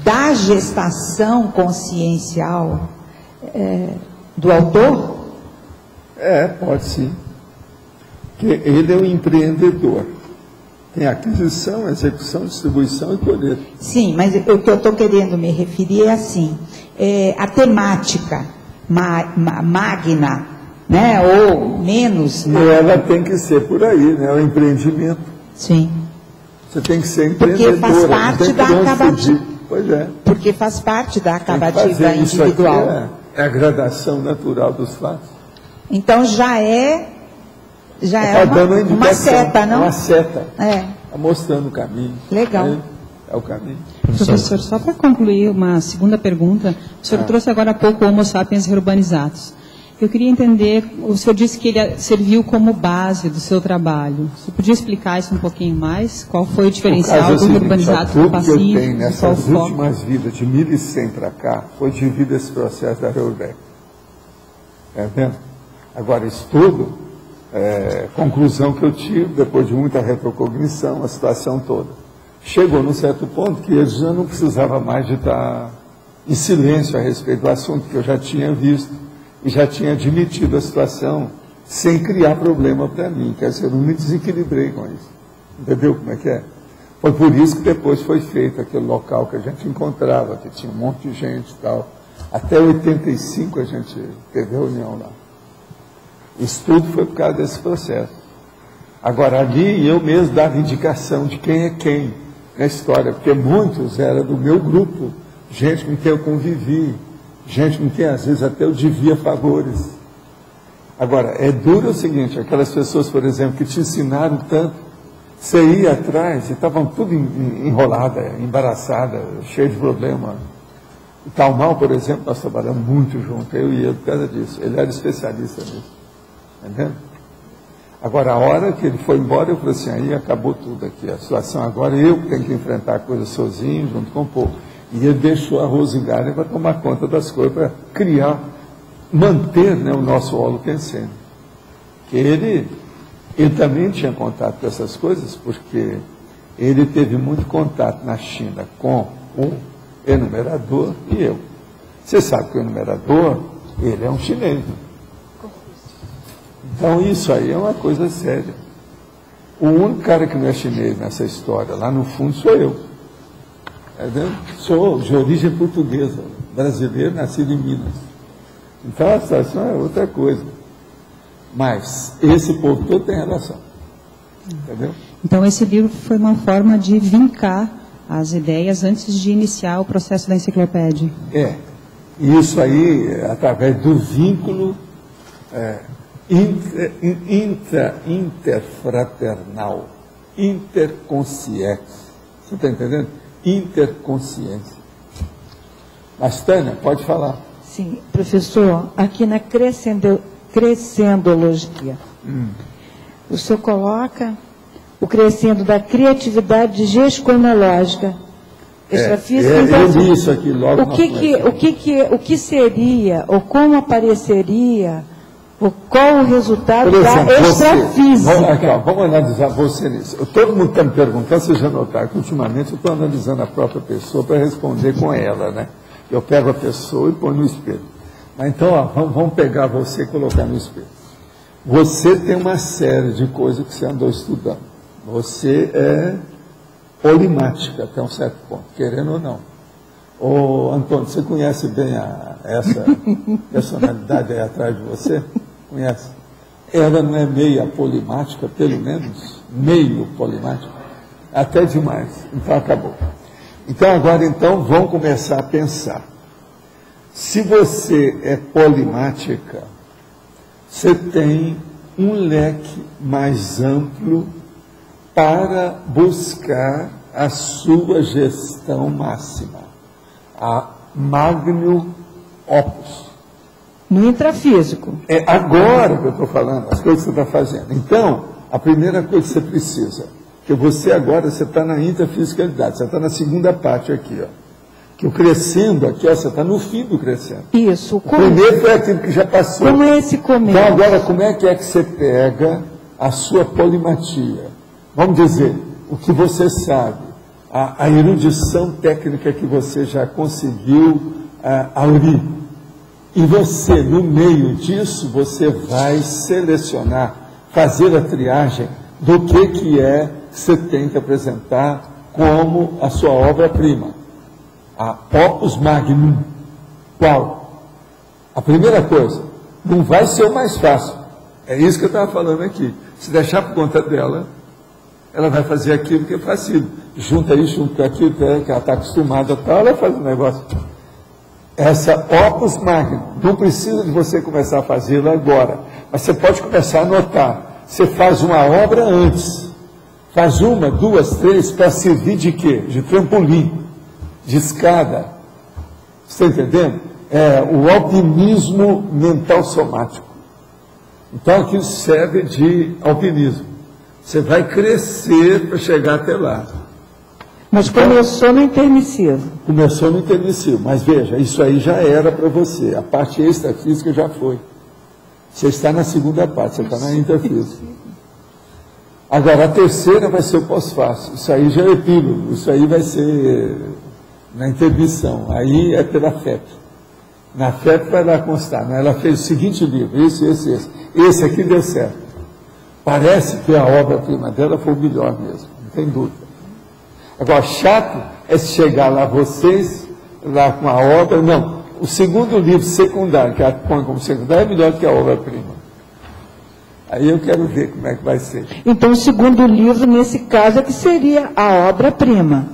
da gestação consciencial do autor? Pode sim. Porque ele é um empreendedor. Tem aquisição, execução, distribuição e colheita. Sim, mas o que eu estou querendo me referir é assim, a temática magna, né, ou menos... Ela tem que ser por aí, né, o empreendimento. Sim. Você tem que ser empreendedora. Porque faz parte da acabativa. Pois é. Porque faz parte da acabativa individual. Isso aqui é a gradação natural dos fatos. Então já é uma seta, não? Uma seta. Está mostrando o caminho. Legal. É o caminho. Professor, só para concluir uma segunda pergunta, o senhor trouxe agora há pouco o Homo sapiens reurbanizados. Eu queria entender, o senhor disse que ele serviu como base do seu trabalho. Você podia explicar isso um pouquinho mais? Qual foi o diferencial do urbanizado do passivo? Tudo que eu tenho nessas últimas vidas, de 1100 para cá, foi devido a esse processo da Reurbeck. Está vendo? Agora, isso tudo, conclusão que eu tive, depois de muita retrocognição, a situação toda. Chegou num certo ponto que eles já não precisavam mais de estar em silêncio a respeito do assunto que eu já tinha visto. E já tinha admitido a situação sem criar problema para mim. Quer dizer, eu não me desequilibrei com isso. Entendeu como é que é? Foi por isso que depois foi feito aquele local que a gente encontrava, que tinha um monte de gente e tal. Até 85 a gente teve reunião lá. Isso tudo foi por causa desse processo. Agora, ali eu mesmo dava indicação de quem é quem na história, porque muitos eram do meu grupo, gente com quem eu convivi, gente com quem às vezes até eu devia favores. Agora, é duro o seguinte, aquelas pessoas, por exemplo, que te ensinaram tanto, você ia atrás e estavam tudo enrolada, embaraçada, cheio de problema. O Talmal, por exemplo, nós trabalhamos muito junto, eu e ele, por causa disso. Ele era especialista nisso. Entendeu? Agora, a hora que ele foi embora, eu falei assim, aí acabou tudo aqui. A situação agora, eu tenho que enfrentar a coisa sozinho, junto com o povo. E ele deixou a Rosigara para tomar conta das coisas, para criar, manter, né, o nosso holocensene. Que ele também tinha contato com essas coisas, porque ele teve muito contato na China com o enumerador e eu. Você sabe que o enumerador, ele é um chinês. Então isso aí é uma coisa séria. O único cara que não é chinês nessa história, lá no fundo, sou eu. Sou de origem portuguesa, brasileiro, nascido em Minas. Então a situação é outra coisa. Mas esse povo todo tem relação. Entendeu? Então esse livro foi uma forma de vincar as ideias antes de iniciar o processo da enciclopédia. Isso aí, através do vínculo interfraternal, interconsciência. Você está entendendo? Interconsciência. Mas, Tânia, pode falar. Sim, professor, aqui na crescendologia, o senhor coloca o crescendo da criatividade gesconológica, extrafísica. Então, eu li isso aqui logo. O que seria, ou como apareceria, ou qual o resultado da extrafísica? Vamos analisar você nisso. Todo mundo está me perguntando, vocês já notaram que ultimamente eu estou analisando a própria pessoa para responder com ela, né? Eu pego a pessoa e ponho no espelho. Mas então, vamos pegar você e colocar no espelho. Você tem uma série de coisas que você andou estudando. Você é polimática até um certo ponto, querendo ou não. Ô, Antônio, você conhece bem essa personalidade aí atrás de você? Conhece? Ela não é meia polimática, pelo menos? Meio polimática? Até demais. Então, acabou. Então, agora, vamos começar a pensar. Se você é polimática, você tem um leque mais amplo para buscar a sua gestão máxima, a magnum opus. No intrafísico. É agora que eu estou falando, as coisas que você está fazendo. Então, a primeira coisa que você precisa, que você agora, você está na intrafisicalidade, você está na segunda parte aqui, ó. Que o crescendo aqui, ó, você está no fim do crescendo. Isso. O primeiro foi aquilo que já passou. Como é esse começo? Então agora, como é que você pega a sua polimatia? Vamos dizer, o que você sabe, a erudição técnica que você já conseguiu aurir. E você, no meio disso, você vai selecionar, fazer a triagem do que você tem que apresentar como a sua obra-prima. A opus magnum. Qual? A primeira coisa, não vai ser o mais fácil. É isso que eu estava falando aqui. Se deixar por conta dela, ela vai fazer aquilo que é fácil. Junta isso, junto com aquilo que ela está acostumada a tal, ela faz um negócio. Essa opus magnum, não precisa de você começar a fazê-la agora, mas você pode começar a anotar. Você faz uma obra antes. Faz uma, duas, três, para servir de quê? De trampolim, de escada. Você está entendendo? É o alpinismo mental somático. Então aquilo serve de alpinismo. Você vai crescer para chegar até lá. Mas então, começou no intermissivo. Começou no intermissivo, mas veja, isso aí já era para você. A parte extrafísica já foi. Você está na segunda parte, você está na intrafísica. Agora, a terceira vai ser o pós-fácil. Isso aí já é epílogo, isso aí vai ser na intermissão. Aí é pela FEP. Na FEP vai lá constar. Né? Ela fez o seguinte livro, esse. Esse aqui deu certo. Parece que a obra-prima dela foi o melhor mesmo, não tem dúvida. Agora, chato é se chegar lá vocês, lá com a obra, não. O segundo livro secundário, que a põe como secundário, é melhor do que a obra-prima. Aí eu quero ver como é que vai ser. Então, o segundo livro, nesse caso, é que seria a obra-prima.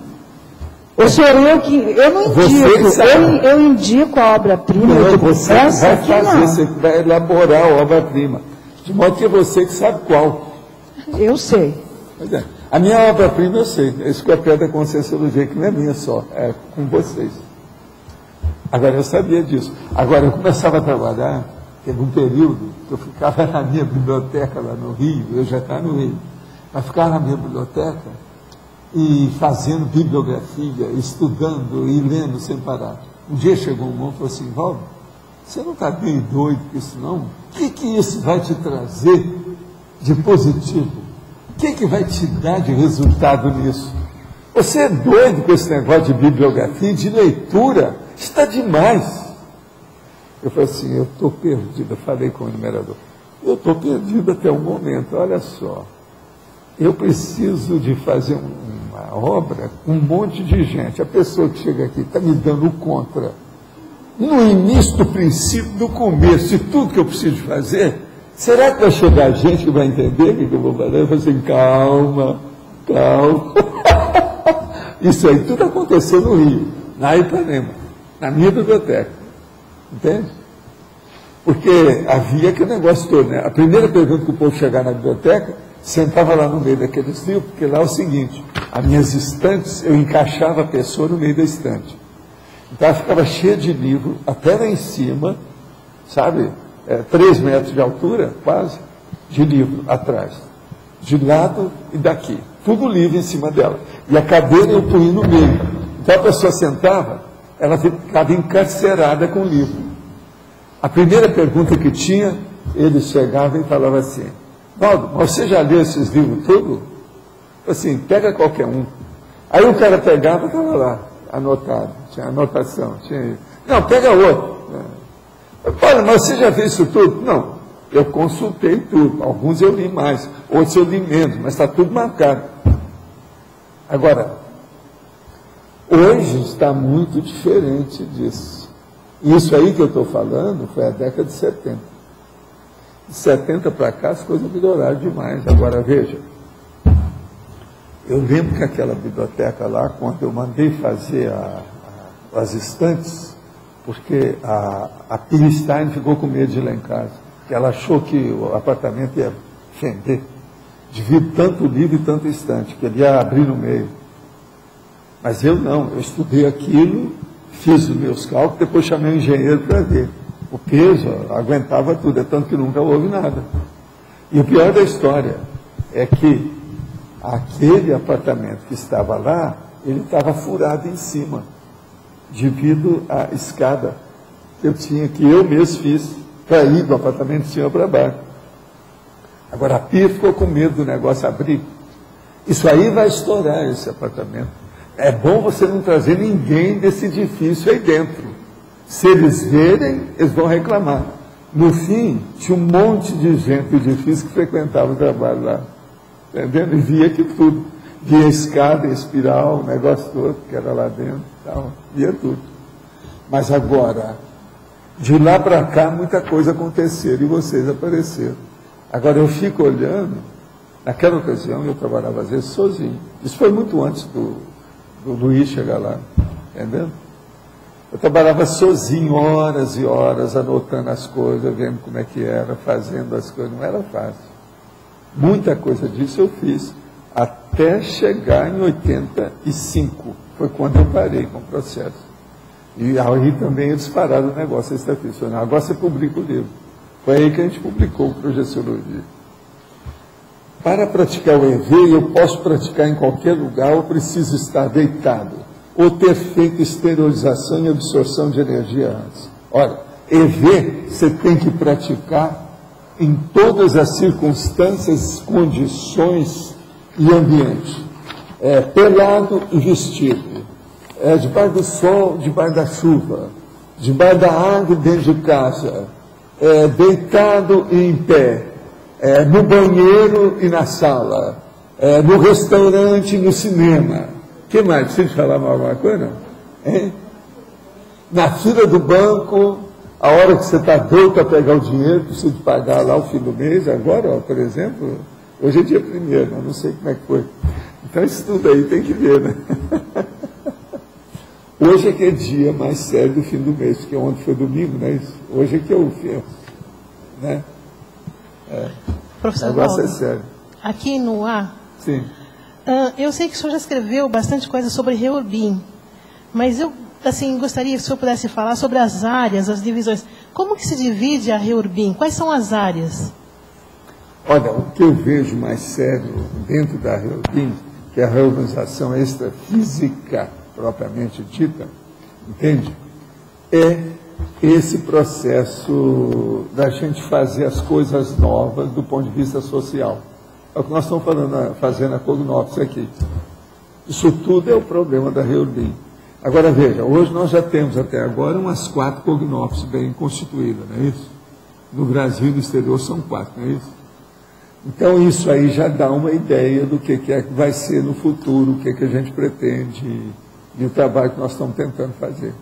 O senhor, eu não indico, eu indico a obra-prima. Você vai fazer, você vai elaborar a obra-prima. De modo que é você que sabe qual. Eu sei. Pois é. A minha obra-prima eu sei. Isso que é a Pedra da Conscienciologia, que não é minha só, é com vocês. Agora, eu sabia disso. Agora, eu começava a trabalhar, teve um período que eu ficava na minha biblioteca lá no Rio, eu já estava no Rio, mas ficava na minha biblioteca e fazendo bibliografia, estudando e lendo sem parar. Um dia chegou um irmão e falou assim: Valdo, você não está bem doido com isso não? O que isso vai te trazer de positivo? O que vai te dar de resultado nisso? Você é doido com esse negócio de bibliografia, de leitura? Está demais. Eu falei assim, eu estou perdido. Eu falei com o enumerador, eu estou perdido até o momento. Olha só, eu preciso de fazer uma obra com um monte de gente. A pessoa que chega aqui está me dando contra. No início, do princípio, do começo, de tudo que eu preciso fazer, será que vai chegar gente que vai entender o que eu vou fazer? Eu falei assim, calma. Isso aí tudo aconteceu no Rio, na Ipanema, na minha biblioteca. Entende? Porque havia aquele negócio todo, né? A primeira pergunta que o povo chegava na biblioteca, sentava lá no meio daqueles livros, porque lá é o seguinte, as minhas estantes, eu encaixava a pessoa no meio da estante. Então ela ficava cheia de livro, até lá em cima, sabe? 3 metros de altura, quase, de livro atrás. De lado e daqui. Tudo livro em cima dela. E a cadeira eu punha no meio. Então a pessoa sentava, ela ficava encarcerada com o livro. A primeira pergunta que tinha, eles chegavam e falavam assim, Valdo, você já leu esses livros todos? Assim, pega qualquer um. Aí o cara pegava e estava lá, anotado, tinha anotação. Não, pega outro. Olha, mas você já fez isso tudo? Não, eu consultei tudo. Alguns eu li mais, outros eu li menos, mas está tudo marcado. Agora, hoje está muito diferente disso. Isso aí que eu estou falando foi a década de 70. De 70 para cá as coisas melhoraram demais. Agora veja, eu lembro que aquela biblioteca lá, quando eu mandei fazer as estantes, porque a Pia Stein ficou com medo de ir lá em casa, porque ela achou que o apartamento ia fender, devido tanto livro e tanto estante, que ele ia abrir no meio. Mas eu não, eu estudei aquilo, fiz os meus cálculos, depois chamei um engenheiro para ver. O peso aguentava tudo, é tanto que nunca houve nada. E o pior da história é que aquele apartamento que estava lá, ele estava furado em cima, devido à escada que eu mesmo fiz, para ir do apartamento de cima para baixo. Agora a Pia ficou com medo do negócio abrir. Isso aí vai estourar esse apartamento. É bom você não trazer ninguém desse edifício aí dentro. Se eles verem, eles vão reclamar. No fim, tinha um monte de gente do edifício que frequentava o trabalho lá. Entendendo? E via aquilo tudo. Via a escada, a espiral, o negócio todo, que era lá dentro, tal, via tudo. Mas agora, de lá para cá, muita coisa aconteceu e vocês apareceram. Agora, eu fico olhando, naquela ocasião, eu trabalhava às vezes sozinho. Isso foi muito antes do Luiz chegar lá, entendeu? Eu trabalhava sozinho, horas e horas, anotando as coisas, vendo como é que era, fazendo as coisas, não era fácil. Muita coisa disso eu fiz, até chegar em 85, foi quando eu parei com o processo. E aí também eles pararam o negócio extraficial. Agora você publica o livro. Foi aí que a gente publicou o Projeciologia. Para praticar o EV, eu posso praticar em qualquer lugar, ou preciso estar deitado, ou ter feito esterilização e absorção de energia antes. Olha, EV você tem que praticar em todas as circunstâncias, condições e ambiente. Pelado e vestido. Debaixo do sol, debaixo da chuva. Debaixo da água, dentro de casa. Deitado e em pé. no banheiro e na sala, no restaurante e no cinema. O que mais? Precisa falar mais alguma coisa? Hein? Na fila do banco, a hora que você está doido para pegar o dinheiro, precisa de pagar lá o fim do mês, agora, ó, por exemplo, hoje é dia 1º, eu não sei como é que foi. Então isso tudo aí tem que ver, né? Hoje é que é dia mais sério do fim do mês, porque ontem foi domingo, né? Hoje é que eu fiz, né? Professor o negócio Valdo, é sério. Aqui no ar, sim. Eu sei que o senhor já escreveu bastante coisa sobre Reurbin, mas eu assim, gostaria que o senhor pudesse falar sobre as áreas, as divisões. Como que se divide a Reurbin? Quais são as áreas? Olha, o que eu vejo mais sério dentro da Reurbin, que é a reorganização extrafísica propriamente dita, entende? É esse processo da gente fazer as coisas novas do ponto de vista social. É o que nós estamos fazendo a Cognops aqui. Isso tudo é o problema da Reurbin. Agora veja, hoje nós já temos até agora umas 4 Cognops bem constituídas, não é isso? No Brasil e no exterior são 4, não é isso? Então isso aí já dá uma ideia do que é que vai ser no futuro, o que a gente pretende e o trabalho que nós estamos tentando fazer.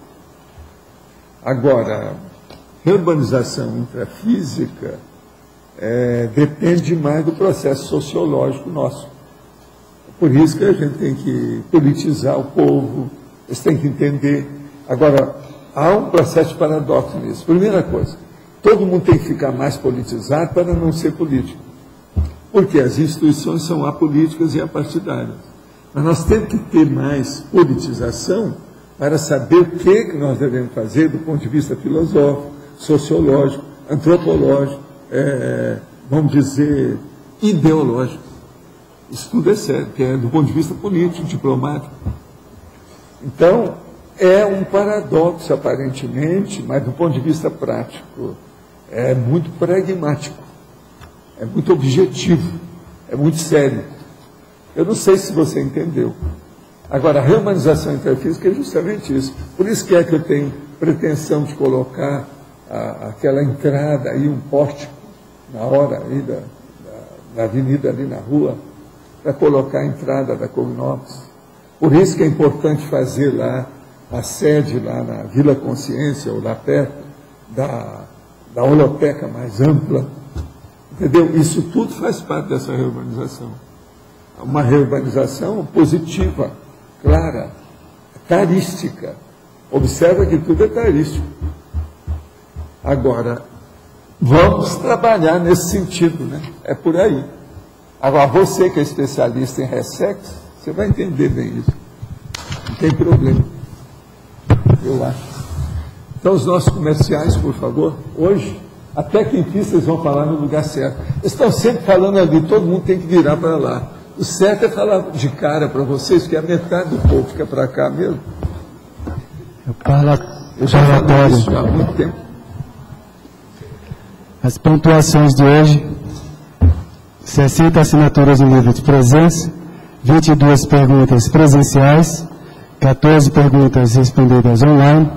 Agora, reurbanização intrafísica depende mais do processo sociológico nosso. Por isso que a gente tem que politizar o povo, eles têm que entender. Agora, há um processo de paradoxo nisso. Primeira coisa, todo mundo tem que ficar mais politizado para não ser político. Porque as instituições são apolíticas e apartidárias. Mas nós temos que ter mais politização para saber o que nós devemos fazer do ponto de vista filosófico, sociológico, antropológico, vamos dizer, ideológico. Isso tudo é sério, que é do ponto de vista político, diplomático. Então, é um paradoxo, aparentemente, mas do ponto de vista prático, é muito pragmático, é muito objetivo, é muito sério. Eu não sei se você entendeu. Agora, a reumanização intrafísica é justamente isso. Por isso que eu tenho pretensão de colocar aquela entrada aí, um pórtico, na hora aí da avenida ali na rua, para colocar a entrada da Cognops. Por isso que é importante fazer lá a sede lá na Vila Consciência, ou lá perto da holoteca mais ampla. Entendeu? Isso tudo faz parte dessa reurbanização. Uma reurbanização positiva, clara, tarística. Observa que tudo é tarístico. Agora, vamos trabalhar nesse sentido, né? É por aí. Agora, você que é especialista em Ressex, você vai entender bem isso. Não tem problema. Eu acho. Então, os nossos comerciais, por favor, hoje, até que enfim vocês vão falar no lugar certo. Eles estão sempre falando ali, todo mundo tem que virar para lá. O certo é falar de cara para vocês, que a metade do povo fica para cá mesmo. Eu já falo isso há muito tempo. As pontuações de hoje: 60 assinaturas no livro de presença, 22 perguntas presenciais, 14 perguntas respondidas online,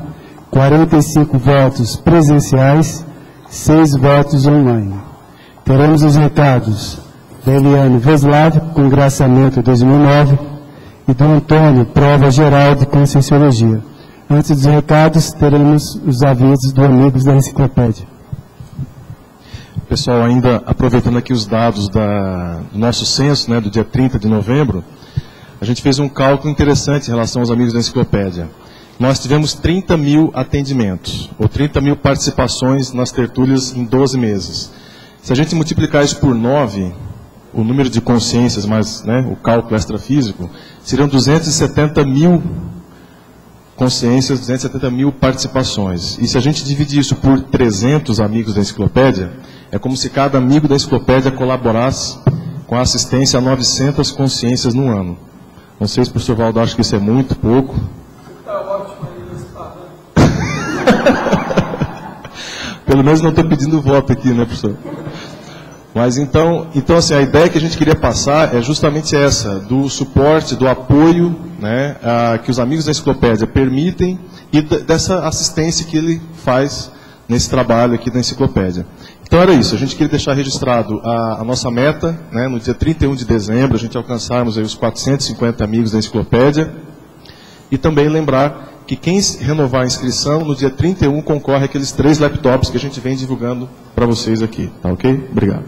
45 votos presenciais, 6 votos online. Teremos os recados da Eliane Veslav, congraçamento 2009, e do Antônio, prova geral de Conscienciologia. Antes dos recados, teremos os avisos do Amigos da Enciclopédia. Pessoal, ainda aproveitando aqui os dados do nosso censo, né, do dia 30 de novembro, a gente fez um cálculo interessante em relação aos Amigos da Enciclopédia. Nós tivemos 30 mil atendimentos, ou 30 mil participações nas tertúlias em 12 meses. Se a gente multiplicar isso por 9, o número de consciências, mais, né, o cálculo extrafísico, seriam 270 mil consciências, 270 mil participações. E se a gente dividir isso por 300 amigos da enciclopédia, é como se cada amigo da enciclopédia colaborasse com a assistência a 900 consciências no ano. Não sei se o professor Valdo acha que isso é muito, pouco. Está ótimo aí nesse parâmetro. Pelo menos não estou pedindo voto aqui, né, professor? Mas então assim, a ideia que a gente queria passar é justamente essa, do suporte, do apoio, né, que os amigos da enciclopédia permitem e dessa assistência que ele faz nesse trabalho aqui da enciclopédia. Então era isso, a gente queria deixar registrado a nossa meta, né, no dia 31 de dezembro, a gente alcançarmos aí os 450 amigos da enciclopédia, e também lembrar que quem renovar a inscrição, no dia 31 concorre àqueles 3 laptops que a gente vem divulgando para vocês aqui, tá ok? Obrigado.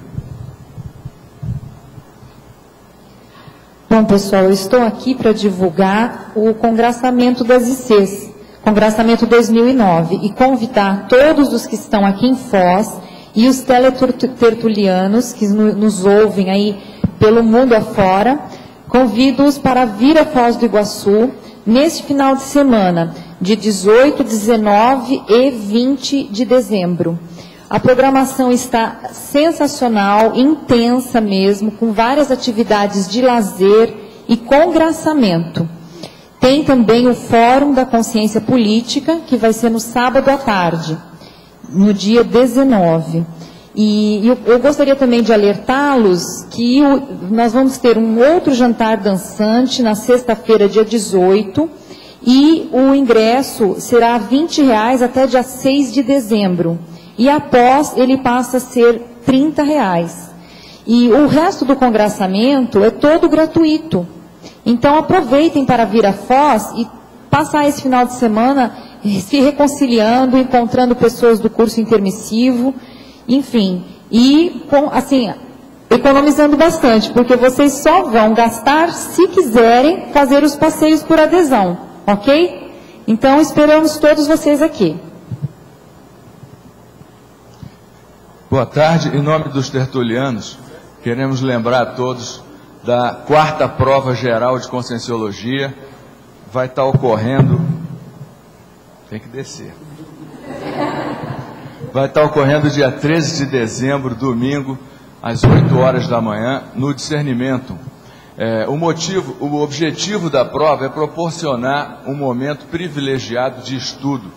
Bom, pessoal, eu estou aqui para divulgar o congraçamento das ICs, congraçamento 2009, e convidar todos os que estão aqui em Foz e os teletertulianos que nos ouvem aí pelo mundo afora, convido-os para vir a Foz do Iguaçu neste final de semana, de 18, 19 e 20 de dezembro. A programação está sensacional, intensa mesmo, com várias atividades de lazer e congraçamento. Tem também o Fórum da Consciência Política, que vai ser no sábado à tarde, no dia 19. E eu gostaria também de alertá-los que nós vamos ter um outro jantar dançante na sexta-feira, dia 18, e o ingresso será R$20 até dia 6 de dezembro. E após, ele passa a ser R$30. E o resto do congraçamento é todo gratuito. Então, aproveitem para vir a Foz e passar esse final de semana se reconciliando, encontrando pessoas do curso intermissivo, enfim. E, assim, economizando bastante, porque vocês só vão gastar se quiserem fazer os passeios por adesão, ok? Então, esperamos todos vocês aqui. Boa tarde. Em nome dos tertulianos, queremos lembrar a todos da 4ª prova geral de Conscienciologia. Vai estar ocorrendo... Tem que descer. Vai estar ocorrendo dia 13 de dezembro, domingo, às 8 horas da manhã, no Discernimento. O objetivo da prova é proporcionar um momento privilegiado de estudo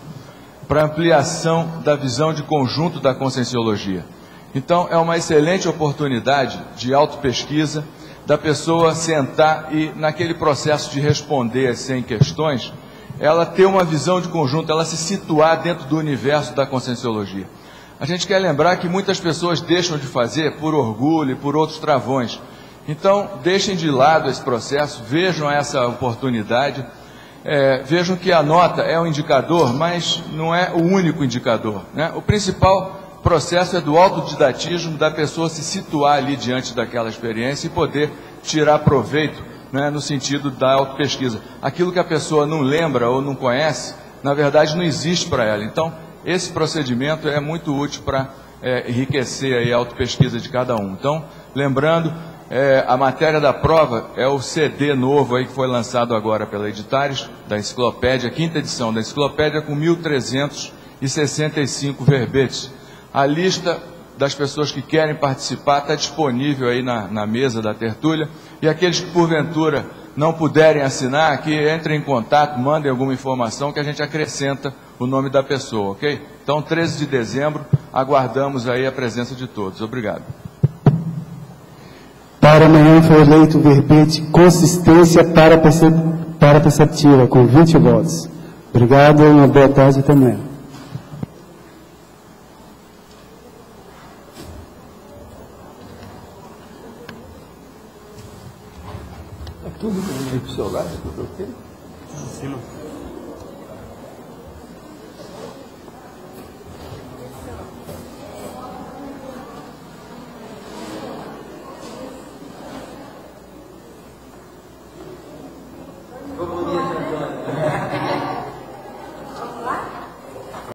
para ampliação da visão de conjunto da Conscienciologia. Então, é uma excelente oportunidade de autopesquisa, da pessoa sentar e, naquele processo de responder as 100 questões, ela ter uma visão de conjunto, ela se situar dentro do universo da Conscienciologia. A gente quer lembrar que muitas pessoas deixam de fazer por orgulho e por outros travões. Então, deixem de lado esse processo, vejam essa oportunidade. Vejam que a nota é um indicador, mas não é o único indicador, né? O principal processo é do autodidatismo, da pessoa se situar ali diante daquela experiência e poder tirar proveito, né, no sentido da autopesquisa. Aquilo que a pessoa não lembra ou não conhece, na verdade não existe para ela. Então, esse procedimento é muito útil para enriquecer aí a autopesquisa de cada um. Então, lembrando... a matéria da prova é o CD novo aí que foi lançado agora pela Editares, da enciclopédia, 5ª edição da enciclopédia, com 1.365 verbetes. A lista das pessoas que querem participar está disponível aí na mesa da tertúlia, e aqueles que porventura não puderem assinar, que entrem em contato, mandem alguma informação que a gente acrescenta o nome da pessoa, ok? Então, 13 de dezembro, aguardamos aí a presença de todos. Obrigado. Para amanhã foi eleito o verbete consistência para perceptiva, com 20 votos. Obrigado e uma boa tarde também. Tudo bem aí para o seu lado, tudo ok? Em cima.